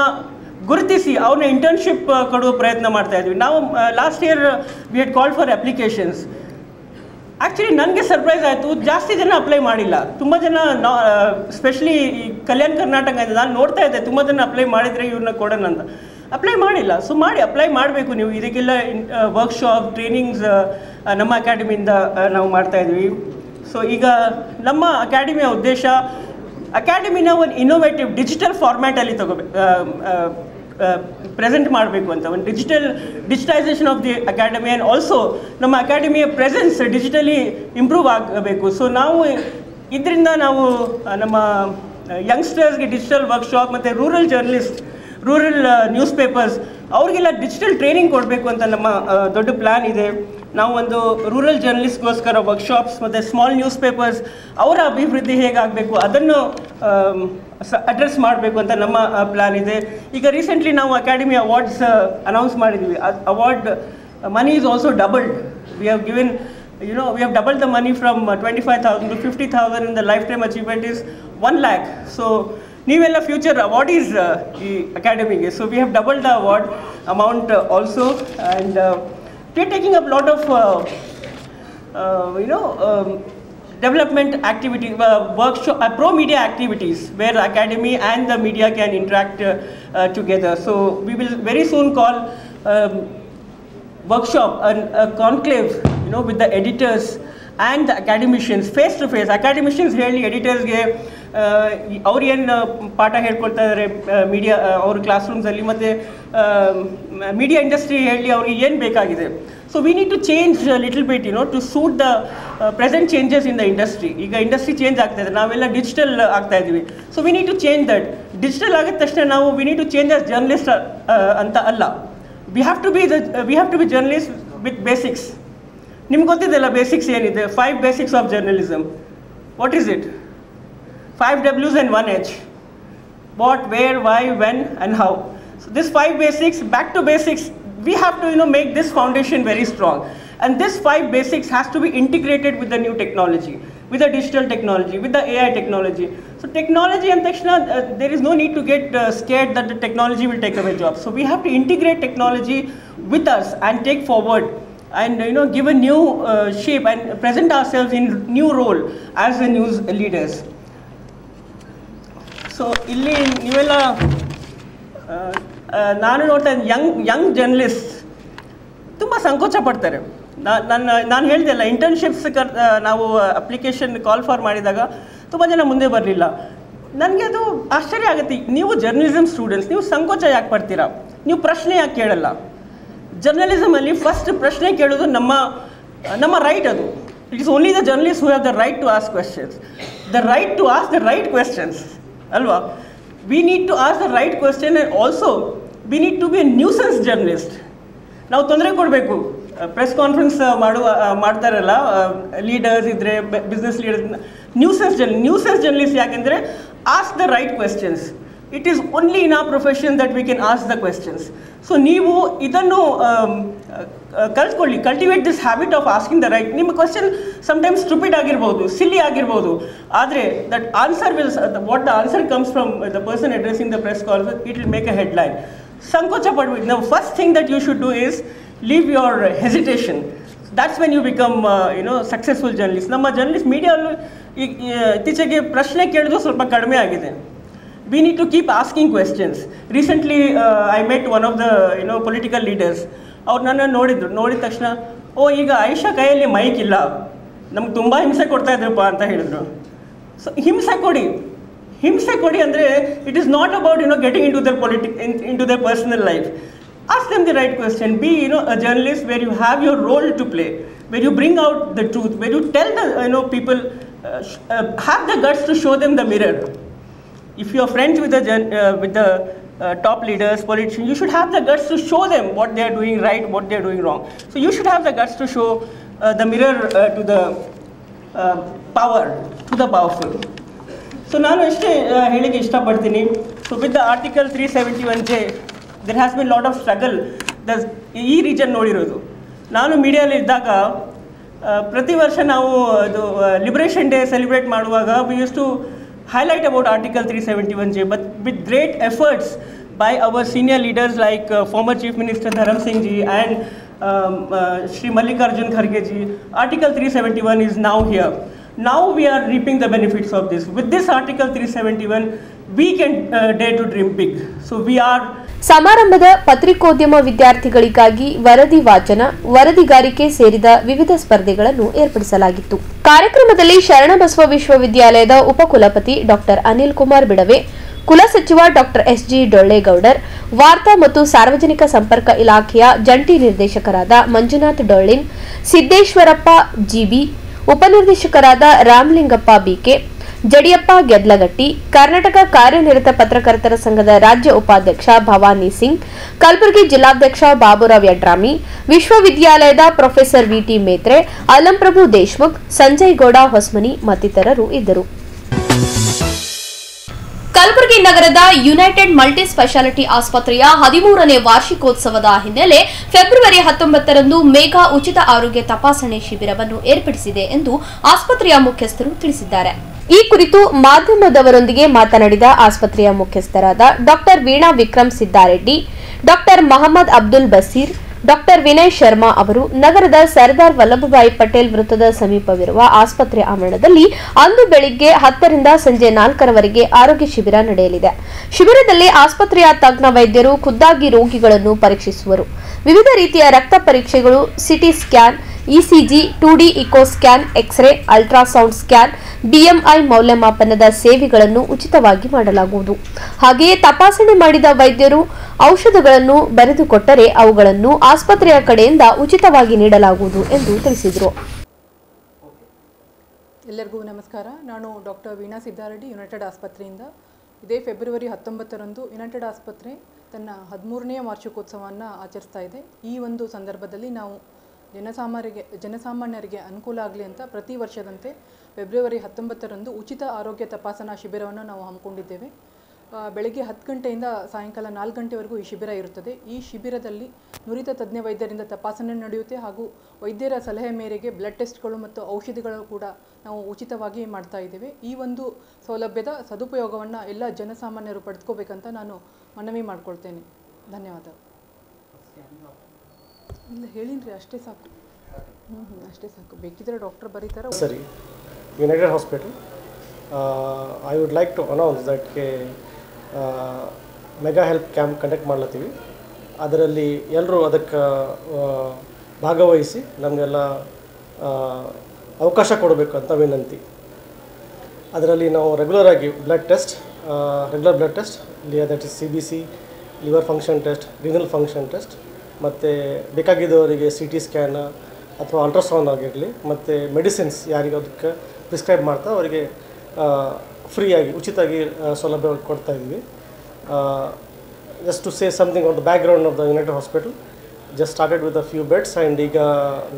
ಗುರುತಿಸಿ ಅವ್ರನ್ನ ಇಂಟರ್ನ್ಶಿಪ್ ಕೊಡುವ ಪ್ರಯತ್ನ ಮಾಡ್ತಾ ಇದ್ವಿ. ನಾವು last year we had called for applications. Actually ನನಗೆ ಸರ್ಪ್ರೈಸ್ ಆಯಿತು, ಜಾಸ್ತಿ ಜನ ಅಪ್ಲೈ ಮಾಡಿಲ್ಲ. ತುಂಬ ಜನ ಸ್ಪೆಷಲಿ ಈ ಕಲ್ಯಾಣ ಕರ್ನಾಟಕ ಇದೆ, ನಾನು ನೋಡ್ತಾ ಇದ್ದೆ ತುಂಬ ಜನ ಅಪ್ಲೈ ಮಾಡಿದರೆ ಇವ್ರನ್ನ ಕೊಡೋಣ ಅಂತ. ಅಪ್ಲೈ ಮಾಡಿಲ್ಲ. ಸೊ ಅಪ್ಲೈ ಮಾಡಬೇಕು ನೀವು. ಇದಕ್ಕೆಲ್ಲ ವರ್ಕ್ಶಾಪ್ ಟ್ರೈನಿಂಗ್ಸ್ ನಮ್ಮ ಅಕಾಡೆಮಿಯಿಂದ ನಾವು ಮಾಡ್ತಾಯಿದ್ವಿ. ಸೊ ಈಗ ನಮ್ಮ ಅಕಾಡೆಮಿಯ ಉದ್ದೇಶ ಅಕಾಡೆಮಿನ ಒಂದು ಇನ್ನೋವೇಟಿವ್ ಡಿಜಿಟಲ್ ಫಾರ್ಮ್ಯಾಟಲ್ಲಿ ಪ್ರೆಸೆಂಟ್ ಮಾಡಬೇಕು ಅಂತ, ಒಂದು digitisation of the academy and also ನಮ್ಮ ಅಕಾಡೆಮಿಯ ಪ್ರೆಸೆನ್ಸ್ ಡಿಜಿಟಲಿ ಇಂಪ್ರೂವ್ ಆಗಬೇಕು. ಸೊ ನಾವು ಇದರಿಂದ ನಾವು ನಮ್ಮ ಯಂಗ್ಸ್ಟರ್ಸ್ಗೆ ಡಿಜಿಟಲ್ ವರ್ಕ್ಶಾಪ್ ಮತ್ತು rural journalist, rural news papers ಅವ್ರಿಗೆಲ್ಲ ಡಿಜಿಟಲ್ ಟ್ರೈನಿಂಗ್ ಕೊಡಬೇಕು ಅಂತ ನಮ್ಮ ದೊಡ್ಡ ಪ್ಲ್ಯಾನ್ ಇದೆ. ನಾವು ಒಂದು ರೂರಲ್ ಜರ್ನಲಿಸ್ಟ್ಗೋಸ್ಕರ ವರ್ಕ್ಶಾಪ್ಸ್ ಮತ್ತು ಸ್ಮಾಲ್ ನ್ಯೂಸ್ ಪೇಪರ್ಸ್ ಅವರ ಅಭಿವೃದ್ಧಿ ಹೇಗಾಗಬೇಕು ಅದನ್ನು ಅಡ್ರೆಸ್ ಮಾಡಬೇಕು ಅಂತ ನಮ್ಮ ಪ್ಲ್ಯಾನ್ ಇದೆ. ಈಗ ರೀಸೆಂಟ್ಲಿ ನಾವು ಅಕಾಡೆಮಿ ಅವಾರ್ಡ್ಸ್ ಅನೌನ್ಸ್ ಮಾಡಿದ್ವಿ. Award money is also doubled. We have given we have doubled the money from 25,000 to 50,000 and the lifetime achievement is 1 lakh. So ನೀವೆಲ್ಲ ಫ್ಯೂಚರ್ ಅವಾರ್ಡೀಸ್ ಈ ಅಕಾಡೆಮಿಗೆ. So we have double the award amount also and we are taking up lot of development activities, workshop, pro media activities where the academy and the media can interact together. So we will very soon call workshop, a conclave, with the editors and the academicians face to face. Academicians really editors ge ಅವ್ರು ಏನು ಪಾಠ ಹೇಳ್ಕೊಳ್ತಾ ಇದ್ದಾರೆ media ಅವ್ರ class ರೂಮ್ಸಲ್ಲಿ, ಮತ್ತು media industry ಹೇಳಿ ಅವ್ರಿಗೆ ಏನು ಬೇಕಾಗಿದೆ. So we need to change little bit to suit the present changes in the industry. ಈಗ ಇಂಡಸ್ಟ್ರಿ ಚೇಂಜ್ ಆಗ್ತಾ ಇದೆ, ನಾವೆಲ್ಲ ಡಿಜಿಟಲ್ ಆಗ್ತಾ ಇದ್ದೀವಿ. So we need to change that. Digital ಆಗಿದ ತಕ್ಷಣ ನಾವು we need to change as journalist ಅಂತ ಅಲ್ಲ. We have to be journalist with basics. ನಿಮ್ಗೆ ಗೊತ್ತಿದೆಲ್ಲ ಬೇಸಿಕ್ಸ್ ಏನಿದೆ. 5 basics of journalism. What is it? 5 W's and 1 H. What, where, why, when and how. So this 5 basics, back to basics, we have to make this foundation very strong. And this 5 basics has to be integrated with the new technology, with the digital technology, with the AI technology. So technology and takshana, there is no need to get scared that the technology will take away jobs. So we have to integrate technology with us and take forward and give a new shape and present ourselves in new role as the news leaders. So ಇಲ್ಲಿ ನೀವೆಲ್ಲ ನಾನು ನೋಡ್ತಾ Young journalist ತುಂಬ ಸಂಕೋಚ ಪಡ್ತಾರೆ. ನಾನು ಹೇಳ್ದೆಲ್ಲ internships ನಾವು application call for ಮಾಡಿದಾಗ ತುಂಬ ಜನ ಮುಂದೆ ಬರಲಿಲ್ಲ. ನನಗೆ ಅದು ಆಶ್ಚರ್ಯ ಆಗುತ್ತೆ. ನೀವು ಜರ್ನಲಿಸಮ್ ಸ್ಟೂಡೆಂಟ್ಸ್, ನೀವು ಸಂಕೋಚ ಯಾಕೆ ಪಡ್ತೀರಾ? ನೀವು ಪ್ರಶ್ನೆ ಯಾಕೆ ಕೇಳಲ್ಲ? ಜರ್ನಲಿಸಮಲ್ಲಿ ಫಸ್ಟ್ ಪ್ರಶ್ನೆ ಕೇಳೋದು ನಮ್ಮ ರೈಟ್. ಅದು it is only the journalist who have the right to ask questions, the right to ask the right questions ಅಲ್ವಾ? We need to ask the right question and also we need to be a nuisance journalist. ನಾವು ತೊಂದರೆ ಕೊಡಬೇಕು. Press conference ಮಾಡ್ತಾರಲ್ಲ leaders ಇದ್ದರೆ, business leaders, nuisance journalist ಯಾಕೆಂದರೆ ask the right questions. It is only in our profession that we can ask the questions. So ನೀವು ಇದನ್ನು ಕಲ್ತ್ಕೊಳ್ಳಿ, cultivate this habit of asking the right. ನಿಮ್ಮ question sometimes stupid ಆಗಿರ್ಬೋದು, silly ಆಗಿರ್ಬೋದು, ಆದರೆ that answer will what the answer comes from the person addressing the press conference, it will make a headline. ಸಂಕೋಚ ಪಡ್ಬೇಕು. ನಾವು first thing that you should do is leave your hesitation. That's when you become successful journalist. ನಮ್ಮ journalist ಮೀಡಿಯಾಲ್ಲೂ ಇತ್ತೀಚೆಗೆ ಪ್ರಶ್ನೆ ಕೇಳೋದು ಸ್ವಲ್ಪ ಕಡಿಮೆ ಆಗಿದೆ. We need to keep asking questions. Recently, I met one of the political leaders. ಅವ್ರು ನನ್ನ ನೋಡಿದ ತಕ್ಷಣ, ಈಗ ಆಯಿಷಾ ಕೈಯಲ್ಲಿ ಮೈಕ್ ಇಲ್ಲ, ನಮ್ಗೆ ತುಂಬ ಹಿಂಸೆ ಕೊಡ್ತಾ ಇದ್ರಪ್ಪ ಅಂತ ಹೇಳಿದ್ರು. ಸೊ ಹಿಂಸೆ ಕೊಡಿ ಅಂದರೆ it is not about getting into their personal life. Ask them the right question. Be a journalist where you have your role to play, where you bring out the truth, where you tell the people, have the guts to show them the mirror. If you are friends with the top leaders, politicians, you should have the guts to show them what they are doing right, what they are doing wrong. So you should have the guts to show the mirror to the power, to the powerful. So ನಾನು ಅಷ್ಟೇ ಹೇಳಿಕ್ಕೆ ಇಷ್ಟಪಡ್ತೀನಿ. So with the Article 371J, there has been lot of struggle. ಈ region ನೋಡಿರೋದು. ನಾನು ಮೀಡಿಯಲ್ಲಿ ಇದ್ದಾಗ ಪ್ರತಿ ವರ್ಷ ನಾವು ಅದು ಲಿಬರೇಷನ್ ಡೇ ಸೆಲೆಬ್ರೇಟ್ ಮಾಡುವಾಗ we used to highlight about Article 371J, but with great efforts by our senior leaders like former Chief Minister Dharam Singh ji and Shri Mallikarjun Kharge ji. Article 371 is now here. Now we are reaping the benefits of this. With this Article 371, we can dare to dream big. So we are. ಸಮಾರಂಭದ ಪತ್ರಿಕೋದ್ಯಮ ವಿದ್ಯಾರ್ಥಿಗಳಿಗಾಗಿ ವರದಿ ವಾಚನ, ವರದಿಗಾರಿಕೆ ಸೇರಿದ ವಿವಿಧ ಸ್ಪರ್ಧೆಗಳನ್ನು ಏರ್ಪಡಿಸಲಾಗಿತ್ತು. ಕಾರ್ಯಕ್ರಮದಲ್ಲಿ ಶರಣಬಸವ ವಿಶ್ವವಿದ್ಯಾಲಯದ ಉಪಕುಲಪತಿ ಡಾಕ್ಟರ್ ಅನಿಲ್ ಕುಮಾರ್ ಬಿಡವೆ, ಕುಲಸಚಿವ ಡಾಕ್ಟರ್ ಎಸ್.ಜಿ. ಡೊಳ್ಳೆಗೌಡರ್, ವಾರ್ತಾ ಮತ್ತು ಸಾರ್ವಜನಿಕ ಸಂಪರ್ಕ ಇಲಾಖೆಯ ಜಂಟಿ ನಿರ್ದೇಶಕರಾದ ಮಂಜುನಾಥ್ ಡೊಳ್ಳಿನ್, ಸಿದ್ದೇಶ್ವರಪ್ಪ ಜಿಬಿ, ಉಪನಿರ್ದೇಶಕರಾದ ರಾಮಲಿಂಗಪ್ಪ ಬಿಕೆ, ಜಡಿಯಪ್ಪ ಗೆದ್ಲಗಟ್ಟಿ, ಕರ್ನಾಟಕ ಕಾರ್ಯನಿರತ ಪತ್ರಕರ್ತರ ಸಂಘದ ರಾಜ್ಯ ಉಪಾಧ್ಯಕ್ಷ ಭವಾನಿ ಸಿಂಗ್, ಕಲಬುರಗಿ ಜಿಲ್ಲಾಧ್ಯಕ್ಷ ಬಾಬುರಾವ್ ಯಡ್ರಾಮಿ, ವಿಶ್ವವಿದ್ಯಾಲಯದ ಪ್ರೊಫೆಸರ್ ವಿಟಿ ಮೇತ್ರೆ, ಅಲಂಪ್ರಭು ದೇಶ್ಮುಖ್, ಸಂಜಯ್ ಗೌಡ ಹೊಸ್ಮನಿ ಮತ್ತಿತರರು ಇದ್ದರು. ಕಲಬುರಗಿ ನಗರದ ಯುನೈಟೆಡ್ ಮಲ್ಟಿ ಸ್ಪೆಷಾಲಿಟಿ ಆಸ್ಪತ್ರೆಯ 13ನೇ ವಾರ್ಷಿಕೋತ್ಸವದ ಹಿನ್ನೆಲೆ ಫೆಬ್ರವರಿ 19ರಂದು ಮೇಘಾ ಉಚಿತ ಆರೋಗ್ಯ ತಪಾಸಣೆ ಶಿಬಿರವನ್ನು ಏರ್ಪಡಿಸಿದೆ ಎಂದು ಆಸ್ಪತ್ರೆಯ ಮುಖ್ಯಸ್ಥರು ತಿಳಿಸಿದ್ದಾರೆ. ಈ ಕುರಿತು ಮಾಧ್ಯಮದವರೊಂದಿಗೆ ಮಾತನಾಡಿದ ಆಸ್ಪತ್ರೆಯ ಮುಖ್ಯಸ್ಥರಾದ doctor Veena Vikram Siddareddy, doctor Mohammed Abdul Basheer, doctor Vinay Sharma ಅವರು ನಗರದ ಸರ್ದಾರ್ ವಲ್ಲಭಭಾಯಿ ಪಟೇಲ್ ವೃತ್ತದ ಸಮೀಪವಿರುವ ಆಸ್ಪತ್ರೆ ಆವರಣದಲ್ಲಿ ಅಂದು ಬೆಳಿಗ್ಗೆ 10 ರಿಂದ ಸಂಜೆ 4ರವರೆಗೆ ಆರೋಗ್ಯ ಶಿಬಿರ ನಡೆಯಲಿದೆ. ಶಿಬಿರದಲ್ಲಿ ಆಸ್ಪತ್ರೆಯ ತಜ್ಞ ವೈದ್ಯರು ಖುದ್ದಾಗಿ ರೋಗಿಗಳನ್ನು ಪರೀಕ್ಷಿಸುವರು. ವಿವಿಧ ರೀತಿಯ ರಕ್ತ ಪರೀಕ್ಷೆಗಳು, CT scan, ECG, 2D echo scan, X-ray, ultrasound scan, BMI ಮೌಲ್ಯಮಾಪನದ ಸೇವೆಗಳನ್ನು ಉಚಿತವಾಗಿ ಮಾಡಲಾಗುವುದು. ಹಾಗೆಯೇ ತಪಾಸಣೆ ಮಾಡಿದ ವೈದ್ಯರು ಔಷಧಗಳನ್ನು ಬರೆದುಕೊಟ್ಟರೆ ಅವುಗಳನ್ನು ಆಸ್ಪತ್ರೆಯ ಕಡೆಯಿಂದ ಉಚಿತವಾಗಿ ನೀಡಲಾಗುವುದು ಎಂದು ತಿಳಿಸಿದರು. ಎಲ್ಲರಿಗೂ ನಮಸ್ಕಾರ. ನಾನು ಡಾಕ್ಟರ್ ವೀಣಾ ಸಿದ್ದಾರೆಡ್ಡಿ, ಯುನೈಟೆಡ್ ಆಸ್ಪತ್ರೆಯಿಂದ. ಇದೇ ಫೆಬ್ರವರಿ 19ರಂದು ಯುನೈಟೆಡ್ ಆಸ್ಪತ್ರೆ ತನ್ನ 13ನೇ ವಾರ್ಷಿಕೋತ್ಸವವನ್ನು ಆಚರಿಸ್ತಾ ಇದೆ. ಈ ಒಂದು ಸಂದರ್ಭದಲ್ಲಿ ನಾವು ಜನಸಾಮಾನ್ಯರಿಗೆ ಅನುಕೂಲ ಆಗಲಿ ಅಂತ ಪ್ರತಿ ವರ್ಷದಂತೆ ಫೆಬ್ರವರಿ 19ರಂದು ಉಚಿತ ಆರೋಗ್ಯ ತಪಾಸಣಾ ಶಿಬಿರವನ್ನು ನಾವು ಹಮ್ಮಿಕೊಂಡಿದ್ದೇವೆ. ಬೆಳಗ್ಗೆ 10 ಗಂಟೆಯಿಂದ ಸಾಯಂಕಾಲ 4 ಗಂಟೆವರೆಗೂ ಈ ಶಿಬಿರ ಇರುತ್ತದೆ. ಈ ಶಿಬಿರದಲ್ಲಿ ನುರಿತ ತಜ್ಞ ವೈದ್ಯರಿಂದ ತಪಾಸಣೆ ನಡೆಯುತ್ತೆ ಹಾಗೂ ವೈದ್ಯರ ಸಲಹೆ ಮೇರೆಗೆ ಬ್ಲಡ್ ಟೆಸ್ಟ್ಗಳು ಮತ್ತು ಔಷಧಿಗಳು ಕೂಡ ನಾವು ಉಚಿತವಾಗಿ ಮಾಡ್ತಾ ಇದ್ದೇವೆ. ಈ ಒಂದು ಸೌಲಭ್ಯದ ಸದುಪಯೋಗವನ್ನು ಎಲ್ಲ ಜನಸಾಮಾನ್ಯರು ಪಡೆದುಕೋಬೇಕಂತ ನಾನು ಮನವಿ ಮಾಡಿಕೊಳ್ತೇನೆ. ಧನ್ಯವಾದ. ಇಲ್ಲ ಹೇಳಿನ್ರಿ, ಅಷ್ಟೇ ಸಾಕು. ಅಷ್ಟೇ ಸಾಕು, ಬೇಕಿದ್ರೆ ಡಾಕ್ಟರ್ ಬರೀತಾರೆ. ಸರಿ. United Hospital, I would like to announce that mega health camp conduct ಮಾಡ್ಲತ್ತೀವಿ. ಅದರಲ್ಲಿ ಎಲ್ಲರೂ ಅದಕ್ಕೆ ಭಾಗವಹಿಸಿ ನಮಗೆಲ್ಲ ಅವಕಾಶ ಕೊಡಬೇಕು ಅಂತ ವಿನಂತಿ. ಅದರಲ್ಲಿ ನಾವು ರೆಗ್ಯುಲರಾಗಿ regular blood test, that is CBC, liver function test, renal function test, ಮತ್ತು ಬೇಕಾಗಿದ್ದವರಿಗೆ CT ಸ್ಕ್ಯಾನ್ ಅಥವಾ ಅಲ್ಟ್ರಾಸೌಂಡ್ ಆಗಿರಲಿ, ಮತ್ತು ಮೆಡಿಸಿನ್ಸ್ ಯಾರಿಗೆ ಅದಕ್ಕೆ ಪ್ರಿಸ್ಕ್ರೈಬ್ ಮಾಡ್ತಾ ಅವರಿಗೆ ಫ್ರೀಯಾಗಿ ಉಚಿತವಾಗಿ ಸೌಲಭ್ಯ ಕೊಡ್ತಾಯಿದ್ವಿ. Just to say something on the background of the United Hospital, just started with a few beds and ಈಗ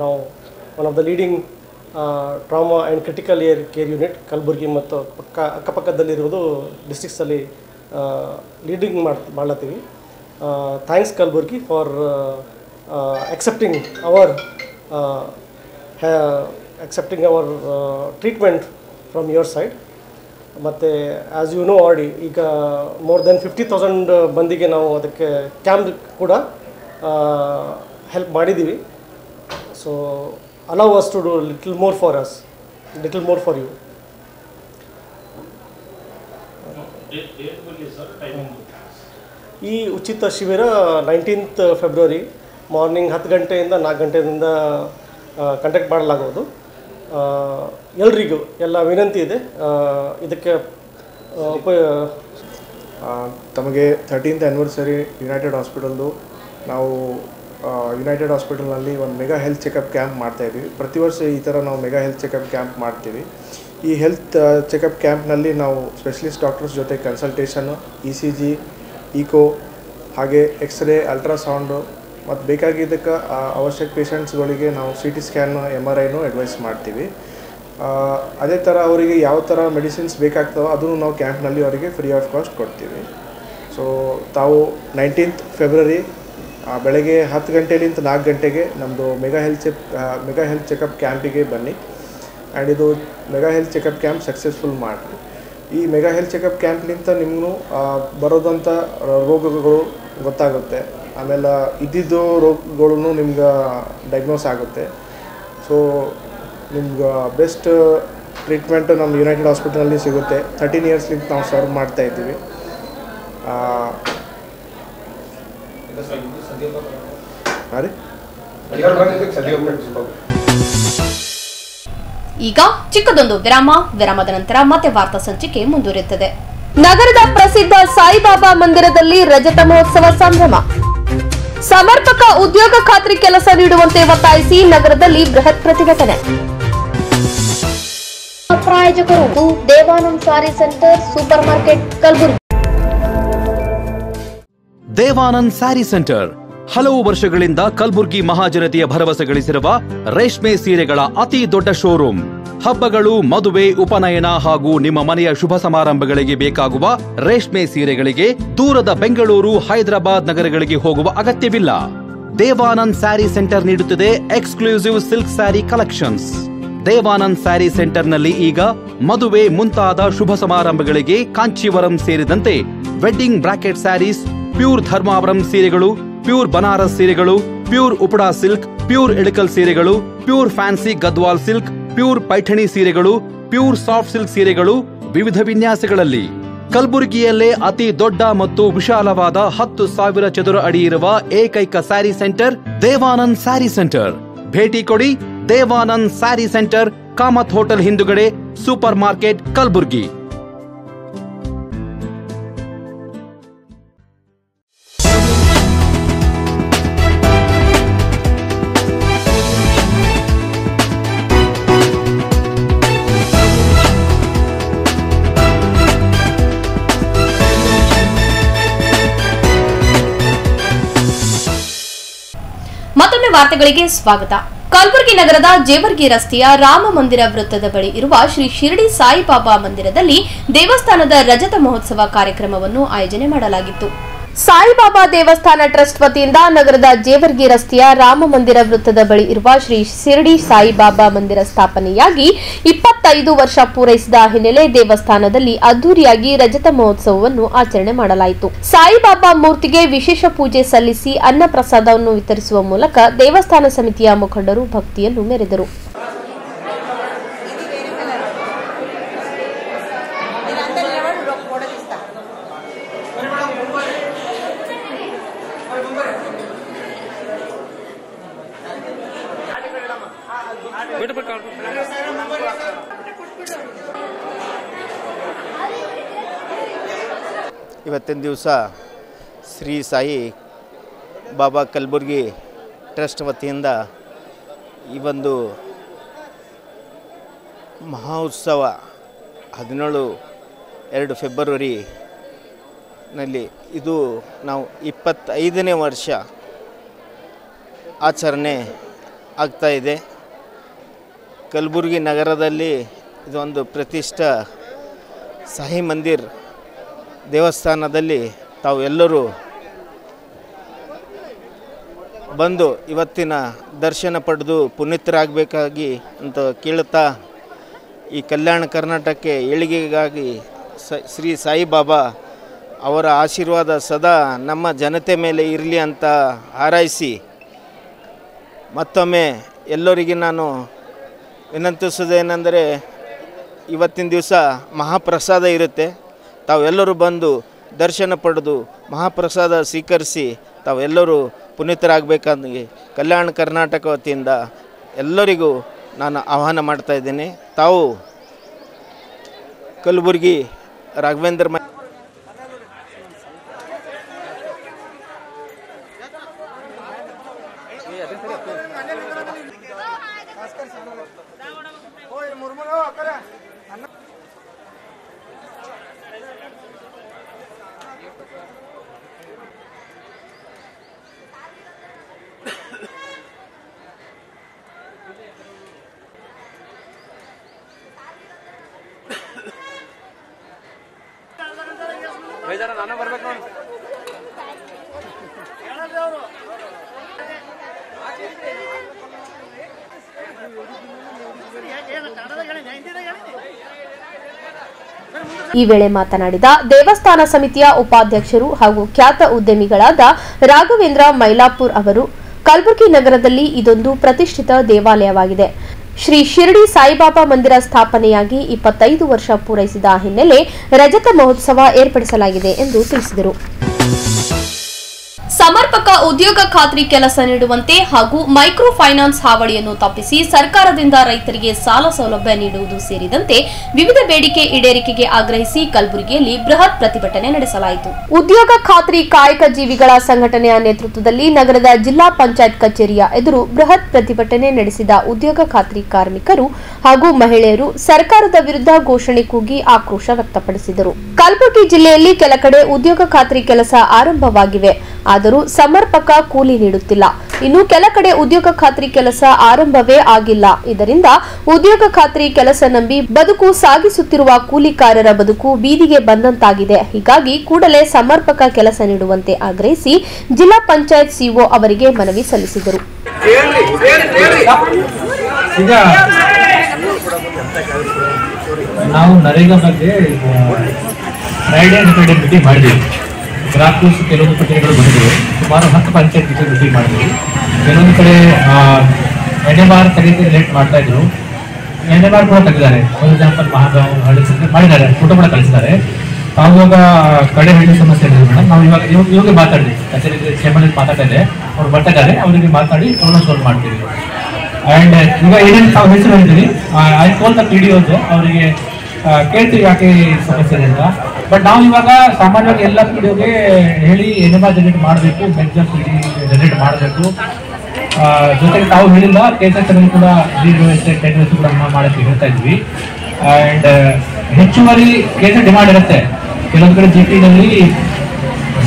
ನಾವು one of the leading trauma and critical care unit Kalaburagi ಮತ್ತು ಅಕ್ಕಪಕ್ಕದಲ್ಲಿರುವುದು ಡಿಸ್ಟ್ರಿಕ್ಸಲ್ಲಿ ಲೀಡಿಂಗ್ ಮಾಡ್ಲತ್ತೀವಿ. Thanks Kalburgi for accepting our treatment from your side. ಮತ್ತು as you know already ಈಗ more than 50,000 ಮಂದಿಗೆ ನಾವು ಅದಕ್ಕೆ ಕ್ಯಾಂಪ್ ಕೂಡ ಹೆಲ್ಪ್ ಮಾಡಿದ್ದೀವಿ. So allow us to do little more for us, little more for you. ಈ ಉಚಿತ ಶಿಬಿರ 19th ಫೆಬ್ರವರಿ ಮಾರ್ನಿಂಗ್ 10 ಗಂಟೆಯಿಂದ 4 ಗಂಟೆಯಿಂದ ಕಂಡಕ್ಟ್ ಮಾಡಲಾಗುವುದು. ಎಲ್ರಿಗೂ ಎಲ್ಲ ವಿನಂತಿ ಇದೆ ಇದಕ್ಕೆ ತಮಗೆ 13th ಆ್ಯನಿವರ್ಸರಿ ಯುನೈಟೆಡ್ ಹಾಸ್ಪಿಟಲ್ದು ನಾವು ಯುನೈಟೆಡ್ ಹಾಸ್ಪಿಟಲ್ನಲ್ಲಿ ಒಂದು ಮೆಗಾ ಹೆಲ್ತ್ ಚೆಕಪ್ ಕ್ಯಾಂಪ್ ಮಾಡ್ತಾಯಿದ್ವಿ. ಪ್ರತಿ ವರ್ಷ ಈ ಥರ ನಾವು ಮೆಗಾ ಹೆಲ್ತ್ ಚೆಕಪ್ ಕ್ಯಾಂಪ್ ಮಾಡ್ತೀವಿ. ಈ ಹೆಲ್ತ್ ಚೆಕಪ್ ಕ್ಯಾಂಪ್ನಲ್ಲಿ ನಾವು ಸ್ಪೆಷಲಿಸ್ಟ್ ಡಾಕ್ಟರ್ಸ್ ಜೊತೆ ಕನ್ಸಲ್ಟೇಷನು, ECG, ಈಕೋ, ಹಾಗೆ ಎಕ್ಸ್ರೇ, ಅಲ್ಟ್ರಾಸೌಂಡು ಮತ್ತು ಬೇಕಾಗಿದ್ದಕ್ಕೆ ಅವಶ್ಯಕ ಪೇಷಂಟ್ಸ್ಗಳಿಗೆ ನಾವು CT ಸ್ಕ್ಯಾನು, MRIನೂ ಅಡ್ವೈಸ್ ಮಾಡ್ತೀವಿ. ಅದೇ ಥರ ಅವರಿಗೆ ಯಾವ ಥರ ಮೆಡಿಸಿನ್ಸ್ ಬೇಕಾಗ್ತವೋ ಅದನ್ನು ನಾವು ಕ್ಯಾಂಪ್ನಲ್ಲಿ ಅವರಿಗೆ ಫ್ರೀ ಆಫ್ ಕಾಸ್ಟ್ ಕೊಡ್ತೀವಿ. ಸೊ ತಾವು 19th ಫೆಬ್ರವರಿ ಬೆಳಗ್ಗೆ 10 ಗಂಟೆಯಿಂದ 4 ಗಂಟೆಗೆ ನಮ್ಮದು ಮೆಗಾ ಹೆಲ್ತ್ ಚೆಕಪ್ ಕ್ಯಾಂಪಿಗೆ ಬನ್ನಿ. ಆ್ಯಂಡ್ ಇದು mega health checkup camp successful ಮಾಡಿರಿ. ಈ ಮೆಗಾ ಹೆಲ್ತ್ ಚೆಕಪ್ ಕ್ಯಾಂಪ್ಲಿಂತ ನಿಮಗೂ ಬರೋದಂಥ ರೋಗಗಳು ಗೊತ್ತಾಗುತ್ತೆ. ಆಮೇಲೆ ಇದ್ದಿದ್ದು ರೋಗಗಳೂ ನಿಮ್ಗೆ ಡಯಾಗ್ನೋಸ್ ಆಗುತ್ತೆ. ಸೊ ನಿಮ್ಗೆ ಬೆಸ್ಟ್ ಟ್ರೀಟ್ಮೆಂಟ್ ನಮ್ಮ ಯುನೈಟೆಡ್ ಹಾಸ್ಪಿಟಲಲ್ಲಿ ಸಿಗುತ್ತೆ. 13 ಇಯರ್ಸ್ಲಿಂದ ನಾವು ಸರ್ವ್ ಮಾಡ್ತಾಯಿದ್ದೀವಿ. ಈಗ ಚಿಕ್ಕದೊಂದು ವಿರಾಮದ ನಂತರ ಮತ್ತೆ ವಾರ್ತಾ ಸಂಚಿಕೆ ಮುಂದುವರಿಯುತ್ತದೆ. ನಗರದ ಪ್ರಸಿದ್ಧ ಸಾಯಿಬಾಬಾ ಮಂದಿರದಲ್ಲಿ ರಜತ ಮಹೋತ್ಸವ ಸಂಭ್ರಮ. ಸಮರ್ಪಕ ಉದ್ಯೋಗ ಖಾತ್ರಿ ಕೆಲಸ ನೀಡುವಂತೆ ಒತ್ತಾಯಿಸಿ ನಗರದಲ್ಲಿ ಬೃಹತ್ ಪ್ರತಿಭಟನೆ. ಪ್ರಾಯೋಜಕರು Devanand sari centre, super market, Kalaburagi. Devanand sari centre ಹಲವು ವರ್ಷಗಳಿಂದ ಕಲಬುರ್ಗಿ ಮಹಾಜನತೆಯ ಭರವಸೆ ಗಳಿಸಿರುವ ರೇಷ್ಮೆ ಸೀರೆಗಳ ಅತಿ ದೊಡ್ಡ ಶೋರೂಮ್. ಹಬ್ಬಗಳು, ಮದುವೆ, ಉಪನಯನ ಹಾಗೂ ನಿಮ್ಮ ಮನೆಯ ಶುಭ ಸಮಾರಂಭಗಳಿಗೆ ಬೇಕಾಗುವ ರೇಷ್ಮೆ ಸೀರೆಗಳಿಗೆ ದೂರದ ಬೆಂಗಳೂರು, ಹೈದರಾಬಾದ್ ನಗರಗಳಿಗೆ ಹೋಗುವ ಅಗತ್ಯವಿಲ್ಲ. ದೇವಾನಂದ್ ಸ್ಯಾರಿ ಸೆಂಟರ್ ನೀಡುತ್ತಿದೆ exclusive silk sari collections. Devanand sari ಸೆಂಟರ್ನಲ್ಲಿ ಈಗ ಮದುವೆ ಮುಂತಾದ ಶುಭ ಸಮಾರಂಭಗಳಿಗೆ ಕಾಂಚೀವರಂ ಸೇರಿದಂತೆ wedding bracket saris, pure Dharmavaram ಸೀರೆಗಳು, ಪ್ಯೂರ್ ಬನಾರಸ್ ಸೀರೆಗಳು, pure Uppada silk, pure Ilkal ಸೀರೆಗಳು, pure fancy Gadwal silk, pure Paithani ಸೀರೆಗಳು, ಪ್ಯೂರ್ ಸಾಫ್ಟ್ ಸಿಲ್ಕ್ ಸೀರೆಗಳು ವಿವಿಧ ವಿನ್ಯಾಸಗಳಲ್ಲಿ. ಕಲಬುರಗಿಯಲ್ಲೇ ಅತಿ ದೊಡ್ಡ ಮತ್ತು ವಿಶಾಲವಾದ 10,000 ಚದುರ ಅಡಿ ಇರುವ ಏಕೈಕ ಸ್ಯಾರಿ ಸೆಂಟರ್ ದೇವಾನಂದ್ ಸ್ಯಾರಿ ಸೆಂಟರ್. ಭೇಟಿ ಕೊಡಿ. ದೇವಾನಂದ್ ಸ್ಯಾರಿ ಸೆಂಟರ್, ಕಾಮತ್ ಹೋಟೆಲ್ ಹಿಂದುಗಡೆ, ಸೂಪರ್ ಮಾರ್ಕೆಟ್, ಕಲಬುರಗಿ. ಮತ್ತೊಮ್ಮೆ ವಾರ್ತೆಗಳಿಗೆ ಸ್ವಾಗತ. ಕಲಬುರಗಿ ನಗರದ ಜೇವರ್ಗಿ ರಸ್ತೆಯ ರಾಮ ಮಂದಿರ ವೃತ್ತದ ಬಳಿ ಇರುವ ಶ್ರೀ ಶಿರಡಿ ಸಾಯಿಬಾಬಾ ಮಂದಿರದಲ್ಲಿ ದೇವಸ್ಥಾನದ ರಜತ ಮಹೋತ್ಸವ ಕಾರ್ಯಕ್ರಮವನ್ನು ಆಯೋಜನೆ ಮಾಡಲಾಗಿತ್ತು. ಸಾಯಿಬಾಬಾ ದೇವಸ್ಥಾನ ಟ್ರಸ್ಟ್ ವತಿಯಿಂದ ನಗರದ ಜೇವರ್ಗಿ ರಸ್ತೆಯ ರಾಮ ಮಂದಿರ ವೃತ್ತದ ಬಳಿ ಇರುವ ಶ್ರೀ ಶಿರಡಿ ಸಾಯಿಬಾಬಾ ಮಂದಿರ ಸ್ಥಾಪನೆಯಾಗಿ 25 ವರ್ಷ ಪೂರೈಸಿದ ಹಿನ್ನೆಲೆ ದೇವಸ್ಥಾನದಲ್ಲಿ ಅದ್ದೂರಿಯಾಗಿ ರಜತ ಮಹೋತ್ಸವವನ್ನು ಆಚರಣೆ ಮಾಡಲಾಯಿತು. ಸಾಯಿಬಾಬಾ ಮೂರ್ತಿಗೆ ವಿಶೇಷ ಪೂಜೆ ಸಲ್ಲಿಸಿ ಅನ್ನ ಪ್ರಸಾದವನ್ನು ವಿತರಿಸುವ ಮೂಲಕ ದೇವಸ್ಥಾನ ಸಮಿತಿಯ ಮುಖಂಡರು ಭಕ್ತಿಯನ್ನು ಮೆರೆದರು. ಇವತ್ತಿನ ದಿವಸ ಶ್ರೀ ಸಾಯಿ ಬಾಬಾ ಕಲಬುರ್ಗಿ ಟ್ರಸ್ಟ್ ವತಿಯಿಂದ ಈ ಒಂದು ಮಹೋತ್ಸವ 17-2 ಫೆಬ್ರವರಿನಲ್ಲಿ ಇದು ನಾವು 25ನೇ ವರ್ಷ ಆಚರಣೆ ಆಗ್ತಾಯಿದೆ. ಕಲಬುರ್ಗಿ ನಗರದಲ್ಲಿ ಇದೊಂದು ಪ್ರತಿಷ್ಠ ಸಾಯಿ ಮಂದಿರ್ ದೇವಸ್ಥಾನದಲ್ಲಿ ತಾವು ಎಲ್ಲರೂ ಬಂದು ಇವತ್ತಿನ ದರ್ಶನ ಪಡೆದು ಪುನೀತರಾಗಬೇಕಾಗಿ ಅಂತ ಕೇಳುತ್ತಾ ಈ ಕಲ್ಯಾಣ ಕರ್ನಾಟಕಕ್ಕೆ ಏಳಿಗೆಗಾಗಿ ಶ್ರೀ ಸಾಯಿಬಾಬಾ ಅವರ ಆಶೀರ್ವಾದ ಸದಾ ನಮ್ಮ ಜನತೆ ಮೇಲೆ ಇರಲಿ ಅಂತ ಹಾರೈಸಿ ಮತ್ತೊಮ್ಮೆ ಎಲ್ಲರಿಗೆ ನಾನು ವಿನಂತಿಸೋದೇನೆಂದರೆ ಇವತ್ತಿನ ದಿವಸ ಮಹಾಪ್ರಸಾದ ಇರುತ್ತೆ. ತಾವೆಲ್ಲರೂ ಬಂದು ದರ್ಶನ ಪಡೆದು ಮಹಾಪ್ರಸಾದ ಸ್ವೀಕರಿಸಿ ತಾವೆಲ್ಲರೂ ಪುನೀತರಾಗಬೇಕಾಗಿ ಕಲ್ಯಾಣ ಕರ್ನಾಟಕ ವತಿಯಿಂದ ಎಲ್ಲರಿಗೂ ನಾನು ಆಹ್ವಾನ ಮಾಡ್ತಾಯಿದ್ದೇನೆ. ತಾವು ಕಲಬುರ್ಗಿ ರಾಘವೇಂದ್ರ ನಾನು ಬರ್ಬೇಕು ನೋಡಿ. ಈ ವೇಳೆ ಮಾತನಾಡಿದ ದೇವಸ್ಥಾನ ಸಮಿತಿಯ ಉಪಾಧ್ಯಕ್ಷರು ಹಾಗೂ ಖ್ಯಾತ ಉದ್ಯಮಿಗಳಾದ ರಾಘವೇಂದ್ರ ಮೈಲಾಪುರ್ ಅವರು, ಕಲಬುರಗಿ ನಗರದಲ್ಲಿ ಇದೊಂದು ಪ್ರತಿಷ್ಠಿತ ದೇವಾಲಯವಾಗಿದೆ. ಶ್ರೀ ಶಿರಡಿ ಸಾಯಿಬಾಬಾ ಮಂದಿರ ಸ್ಥಾಪನೆಯಾಗಿ 25 ವರ್ಷ ಪೂರೈಸಿದ ಹಿನ್ನೆಲೆ ರಜತ ಮಹೋತ್ಸವ ಏರ್ಪಡಿಸಲಾಗಿದೆ ಎಂದು ತಿಳಿಸಿದರು. ಸಮರ್ಪಕ ಉದ್ಯೋಗ ಖಾತ್ರಿ ಕೆಲಸ ನೀಡುವಂತೆ ಹಾಗೂ ಮೈಕ್ರೋ ಫೈನಾನ್ಸ್ ಹಾವಳಿಯನ್ನು ತಪ್ಪಿಸಿ ಸರ್ಕಾರದಿಂದ ರೈತರಿಗೆ ಸಾಲ ಸೌಲಭ್ಯ ನೀಡುವುದು ಸೇರಿದಂತೆ ವಿವಿಧ ಬೇಡಿಕೆ ಈಡೇರಿಕೆಗೆ ಆಗ್ರಹಿಸಿ ಕಲಬುರಗಿಯಲ್ಲಿ ಬೃಹತ್ ಪ್ರತಿಭಟನೆ ನಡೆಸಲಾಯಿತು. ಉದ್ಯೋಗ ಖಾತ್ರಿ ಕಾಯಕ ಜೀವಿಗಳ ಸಂಘಟನೆಯ ನೇತೃತ್ವದಲ್ಲಿ ನಗರದ ಜಿಲ್ಲಾ ಪಂಚಾಯತ್ ಕಚೇರಿಯ ಎದುರು ಬೃಹತ್ ಪ್ರತಿಭಟನೆ ನಡೆಸಿದ ಉದ್ಯೋಗ ಖಾತ್ರಿ ಕಾರ್ಮಿಕರು ಹಾಗೂ ಮಹಿಳೆಯರು ಸರ್ಕಾರದ ವಿರುದ್ಧ ಘೋಷಣೆ ಕೂಗಿ ಆಕ್ರೋಶ ವ್ಯಕ್ತಪಡಿಸಿದರು. ಕಲಬುರಗಿ ಜಿಲ್ಲೆಯಲ್ಲಿ ಕೆಲ ಕಡೆ ಉದ್ಯೋಗ ಖಾತ್ರಿ ಕೆಲಸ ಆರಂಭವಾಗಿವೆ, ಆದರೂ ಸಮರ್ಪಕ ಕೂಲಿ ನೀಡುತ್ತಿಲ್ಲ. ಇನ್ನು ಕೆಲ ಕಡೆ ಉದ್ಯೋಗ ಖಾತ್ರಿ ಕೆಲಸ ಆರಂಭವೇ ಆಗಿಲ್ಲ. ಇದರಿಂದ ಉದ್ಯೋಗ ಖಾತ್ರಿ ಕೆಲಸ ನಂಬಿ ಬದುಕು ಸಾಗಿಸುತ್ತಿರುವ ಕೂಲಿಕಾರರ ಬದುಕು ಬೀದಿಗೆ ಬಂದಂತಾಗಿದೆ. ಹೀಗಾಗಿ ಕೂಡಲೇ ಸಮರ್ಪಕ ಕೆಲಸ ನೀಡುವಂತೆ ಆಗ್ರಹಿಸಿ ಜಿಲ್ಲಾ ಪಂಚಾಯತ್ ಸಿಒ ಅವರಿಗೆ ಮನವಿ ಸಲ್ಲಿಸಿದರು. ನಾವು ನರೇಗಾ ಬಗ್ಗೆ ಫ್ರೈಡೆ ಫ್ರೈಡೆ ಮೀಟಿಂಗ್ ಮಾಡಿದ್ದೀವಿ. ಗ್ರಾಫ್ಸ್ ಕೆಲವೊಂದು ಪಟ್ಟಿಗಳು ಬಂದಿವೆ. ಸುಮಾರು 10 ಪಂಚಾಯತ್ ಮೀಟಿಂಗ್ ಮಾಡಿದ್ವಿ. ಕೆಲವೊಂದು ಕಡೆ NMR ತೆಗೆದು ಲೇಟ್ ಮಾಡ್ತಾ ಇದ್ರು. NMR ಕೂಡ ತೆಗೆದಿದ್ದಾರೆ. ಫಾರ್ ಎಕ್ಸಾಂಪಲ್ ಮಹಾಗಾಂವ್ ಹಳ್ಳಿ ಮಾಡಿದ್ದಾರೆ, ಫೋಟೋ ಕೂಡ ಕಳಿಸಿದ್ದಾರೆ. ಆವಾಗ ಕಡೆ ಹಳ್ಳಿ ಸಮಸ್ಯೆ ಇದೆ ಮೇಡಮ್. ನಾವು ಇವಾಗ ಮಾತಾಡಿದ್ವಿ, ಕಚೇರಿ ಚೇಂಬರ್ನಲ್ಲಿ ಮಾತಾಡ್ತಾ ಇದೆ. ಅವ್ರು ಬರ್ತಾ ಇದ್ದಾರೆ, ಅವರಿಗೆ ಮಾತಾಡಿ ಪ್ರಾಬ್ಲಮ್ ಸಾಲ್ವ್ ಮಾಡ್ತೀವಿ. ಆ್ಯಂಡ್ ಈಗ ಏನೇನು ನಾವು ಹೆಸರು ಹೇಳ್ತೀವಿ, ಐ ಕಾಲ್ ದ PDOs, ಅವರಿಗೆ ಕೇಳ್ತೀವಿ ಯಾಕೆ ಸಮಸ್ಯೆ ಇದೆ ಅಂತ. ಬಟ್ ನಾವು ಇವಾಗ ಸಾಮಾನ್ಯವಾಗಿ ಎಲ್ಲ PDOಗೆ ಹೇಳಿ NMR ಜನರೇಟ್ ಮಾಡಬೇಕು, ಎಕ್ಸಾಮ್ ಜನರೇಟ್ ಮಾಡಬೇಕು. ಜೊತೆಗೆ ತಾವು ಹೇಳಿಲ್ಲ KSS ಕೂಡ 10 ವರ್ಷ ಕೂಡ ಮಾಡೋಕ್ಕೆ ಹೇಳ್ತಾ ಇದ್ವಿ. ಆ್ಯಂಡ್ ಹೆಚ್ಚುವರಿ KSS ಡಿಮಾಂಡ್ ಇರುತ್ತೆ. ಕೆಲವೊಂದು ಕಡೆ GPನಲ್ಲಿ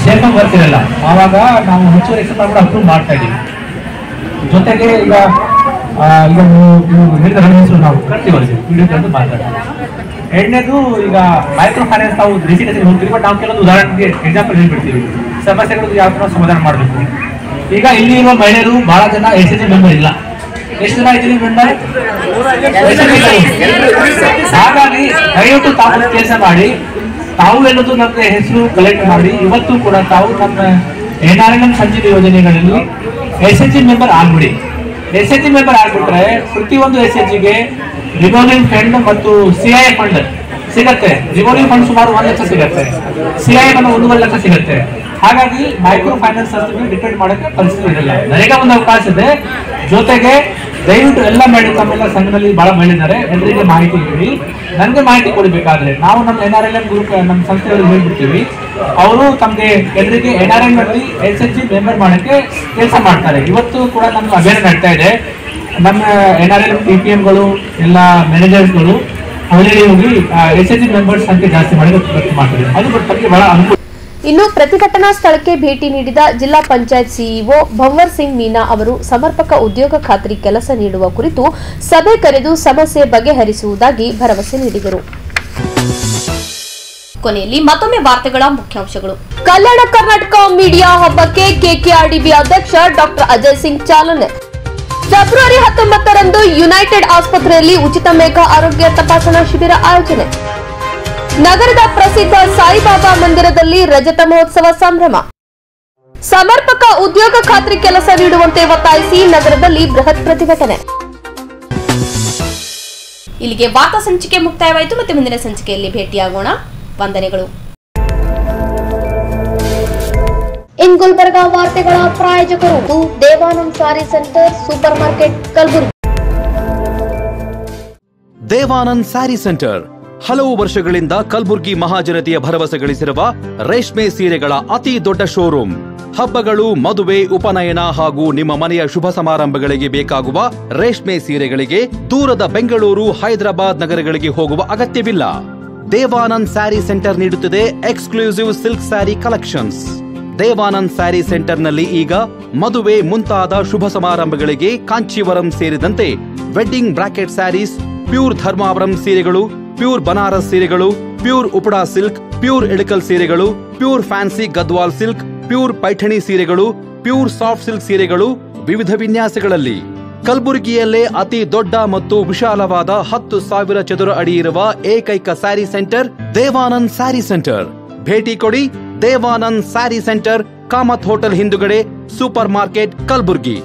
ಸೇಫ್ ವರ್ಕ್ ಇರಲ್ಲ, ಆವಾಗ ನಾವು ಹೆಚ್ಚುವರಿ ಎಕ್ಸ್ಟ್ರಾ ಕೂಡ ಅಪ್ರೂವ್ ಮಾಡ್ತಾ ಇದ್ದೀವಿ. ಜೊತೆಗೆ ಈಗ ಹೇಳಿದ ಹೆಸರು ನಾವು ಕರ್ತೀವಿ PDO ಮಾತಾಡ್ತೀವಿ. ಎರಡನೇದು, ಈಗ ಮೈಕ್ರೋ ಫೈನಾನ್ಸ್ ನಾವು ರಿಸಿಟೇಷನ್ ಹೋಗ್ತೀವಿ. ಬಟ್ ನಾವು ಕೆಲವೊಂದು ಉದಾಹರಣೆಗೆ ಎಕ್ಸಾಂಪಲ್ ಹೇಳ್ಬಿಡ್ತೀವಿ, ಸಮಸ್ಯೆಗಳು ಯಾವ ಥರ ಸಮಾಧಾನ ಮಾಡಬೇಕು. ಈಗ ಇಲ್ಲಿ ಇರುವ ಮಹಿಳೆಯರು ಬಹಳ ಜನ SHG ಮೆಂಬರ್ ಇಲ್ಲ. ಎಷ್ಟು ಜನ ಇದ್ದೀರಿ ಮೆಂಬರ್? ಹಾಗಾಗಿ ದಯವಿಟ್ಟು ತಾವು ಕೆಲಸ ಮಾಡಿ, ತಾವು ಎಲ್ಲದು ನಮಗೆ ಹೆಸರು ಕಲೆಕ್ಟ್ ಮಾಡಿ ಇವತ್ತು ಕೂಡ ತಾವು ನಮ್ಮ NRLM ಸಂಜೀವಿ ಯೋಜನೆಗಳಲ್ಲಿ SHG ಮೆಂಬರ್ ಆಗ್ಬಿಡಿ. SHG ಮೆಂಬರ್ ಆಗ್ಬಿಟ್ರೆ ಪ್ರತಿಯೊಂದು SHGಗೆ ರಿವಾಲ್ವಿಂಗ್ ಫಂಡ್ ಮತ್ತು CIF ಫಂಡ್ ಸಿಗತ್ತೆ. ರಿವಾಲ್ವಿಂಗ್ ಫಂಡ್ ಸುಮಾರು 1 ಲಕ್ಷ ಸಿಗತ್ತೆ, CIF ಅನ್ನು 1.5 ಲಕ್ಷ ಸಿಗತ್ತೆ. ಹಾಗಾಗಿ ಮೈಕ್ರೋ ಫೈನಾನ್ಸ್ ಡಿಪೆಂಡ್ ಮಾಡೋಕ್ಕೆ ಪರಿಸ್ಥಿತಿ ಇರಲ್ಲ. ನನಗೆ ಒಂದು ಅವಕಾಶ ಇದೆ. ಜೊತೆಗೆ ದಯವಿಟ್ಟು ಎಲ್ಲ ಮಹಿಳೆ, ತಮ್ಮೆಲ್ಲ ಸಂಘದಲ್ಲಿ ಬಹಳ ಮಹಿಳೆಯಿದ್ದಾರೆ, ಎಲ್ಲರಿಗೆ ಮಾಹಿತಿ ಹೇಳಿ. ನನಗೆ ಮಾಹಿತಿ ಕೊಡಬೇಕಾದ್ರೆ ನಾವು ನಮ್ಮ NRLM ಗ್ರೂಪ್ ನಮ್ಮ ಸಂಸ್ಥೆಗಳಿಗೆ ಹೇಳ್ಬಿಡ್ತೀವಿ. ಅವರು ತಮಗೆ ಎಲ್ಲರಿಗೆ NRLM ಅಲ್ಲಿ SHG ಮೆಂಬರ್ ಮಾಡೋಕ್ಕೆ ಕೆಲಸ ಮಾಡ್ತಾರೆ. ಇವತ್ತು ಕೂಡ ನಮ್ಗೆ ಅಭಿಯಾನ ನಡ್ತಾ ಇದೆ. ನಮ್ಮ NRLM TPMಗಳು ಎಲ್ಲ ಮ್ಯಾನೇಜರ್ಸ್ಗಳು ಅವರಿಗೆ ಹೋಗಿ SHG ಮೆಂಬರ್ಸ್ ಸಂಖ್ಯೆ ಜಾಸ್ತಿ ಮಾಡೋಕ್ಕೆ ಪ್ರಯತ್ನ ಮಾಡ್ತಾರೆ. ಅದು ಬಗ್ಗೆ ಬಹಳ ಅನುಕೂಲ. ಇನ್ನು ಪ್ರತಿಭಟನಾ ಸ್ಥಳಕ್ಕೆ ಭೇಟಿ ನೀಡಿದ ಜಿಲ್ಲಾ ಪಂಚಾಯತ್ ಸಿಇಒ ಭಂವರ್ ಸಿಂಗ್ ಮೀನಾ ಅವರು ಸಮರ್ಪಕ ಉದ್ಯೋಗ ಖಾತ್ರಿ ಕೆಲಸ ನೀಡುವ ಕುರಿತು ಸಭೆ ಕರೆದು ಸಮಸ್ಯೆ ಬಗೆಹರಿಸುವುದಾಗಿ ಭರವಸೆ ನೀಡಿದರು. ಕೊನೆಯಲ್ಲಿ ಮತ್ತೊಮ್ಮೆ ವಾರ್ತೆಗಳ ಮುಖ್ಯಾಂಶಗಳು. ಕಲ್ಯಾಣ ಕರ್ನಾಟಕ ಮೀಡಿಯಾ ಹಬ್ಬಕ್ಕೆ KKRDB ಅಧ್ಯಕ್ಷ ಡಾಕ್ಟರ್ ಅಜಯ್ ಸಿಂಗ್ ಚಾಲನೆ. ಫೆಬ್ರವರಿ 19ರಂದು ಯುನೈಟೆಡ್ ಆಸ್ಪತ್ರೆಯಲ್ಲಿ ಉಚಿತ ಮೇಘ ಆರೋಗ್ಯ ತಪಾಸಣಾ ಶಿಬಿರ ಆಯೋಜನೆ. ನಗರದ ಪ್ರಸಿದ್ಧ ಸಾಯಿಬಾಬಾ ಮಂದಿರದಲ್ಲಿ ರಜತ ಮಹೋತ್ಸವ ಸಂಭ್ರಮ. ಸಮರ್ಪಕ ಉದ್ಯೋಗ ಖಾತ್ರಿ ಕೆಲಸ ನೀಡುವಂತೆ ಒತ್ತಾಯಿಸಿ ನಗರದಲ್ಲಿ ಬೃಹತ್ ಪ್ರತಿಭಟನೆ. ಇಲ್ಲಿಗೆ ವಾರ್ತಾ ಸಂಚಿಕೆ ಮುಕ್ತಾಯವಾಯಿತು. ಮತ್ತೆ ಮುಂದಿನ ಸಂಚಿಕೆಯಲ್ಲಿ ಭೇಟಿಯಾಗೋಣ. ವಂದನೆಗಳು. ಇನ್ ಗುಲ್ಬರ್ಗಾ ವಾರ್ತೆಗಳ ಪ್ರಾಯೋಜಕರು Devanand sari centre, super market, Kalaburagi. Devanand sari centre ಹಲವು ವರ್ಷಗಳಿಂದ ಕಲಬುರ್ಗಿ ಮಹಾಜನತೆಯ ಭರವಸೆ ಗಳಿಸಿರುವ ರೇಷ್ಮೆ ಸೀರೆಗಳ ಅತಿ ದೊಡ್ಡ ಶೋರೂಮ್. ಹಬ್ಬಗಳು, ಮದುವೆ, ಉಪನಯನ ಹಾಗೂ ನಿಮ್ಮ ಮನೆಯ ಶುಭ ಸಮಾರಂಭಗಳಿಗೆ ಬೇಕಾಗುವ ರೇಷ್ಮೆ ಸೀರೆಗಳಿಗೆ ದೂರದ ಬೆಂಗಳೂರು, ಹೈದರಾಬಾದ್ ನಗರಗಳಿಗೆ ಹೋಗುವ ಅಗತ್ಯವಿಲ್ಲ. ದೇವಾನಂದ್ ಸ್ಯಾರಿ ಸೆಂಟರ್ ನೀಡುತ್ತಿದೆ exclusive silk sari collections. Devanand sari ಸೆಂಟರ್ನಲ್ಲಿ ಈಗ ಮದುವೆ ಮುಂತಾದ ಶುಭ ಸಮಾರಂಭಗಳಿಗೆ ಕಾಂಚೀವರಂ ಸೇರಿದಂತೆ wedding bracket saris, pure Dharmavaram ಸೀರೆಗಳು, ಪ್ಯೂರ್ ಬನಾರಸ್ ಸೀರೆಗಳು, pure Uppada silk, pure Ilkal ಸೀರೆಗಳು, pure fancy Gadwal silk, pure Paithani ಸೀರೆಗಳು, ಪ್ಯೂರ್ ಸಾಫ್ಟ್ ಸಿಲ್ಕ್ ಸೀರೆಗಳು ವಿವಿಧ ವಿನ್ಯಾಸಗಳಲ್ಲಿ. ಕಲಬುರಗಿಯಲ್ಲೇ ಅತಿ ದೊಡ್ಡ ಮತ್ತು ವಿಶಾಲವಾದ 10,000 ಚದುರ ಅಡಿ ಇರುವ ಏಕೈಕ ಸ್ಯಾರಿ ಸೆಂಟರ್ ದೇವಾನಂದ್ ಸ್ಯಾರಿ ಸೆಂಟರ್. ಭೇಟಿ ಕೊಡಿ ದೇವಾನಂದ್ ಸ್ಯಾರಿ ಸೆಂಟರ್, ಕಾಮತ್ ಹೋಟೆಲ್ ಹಿಂದುಗಡೆ, ಸೂಪರ್ ಮಾರ್ಕೆಟ್, ಕಲಬುರಗಿ.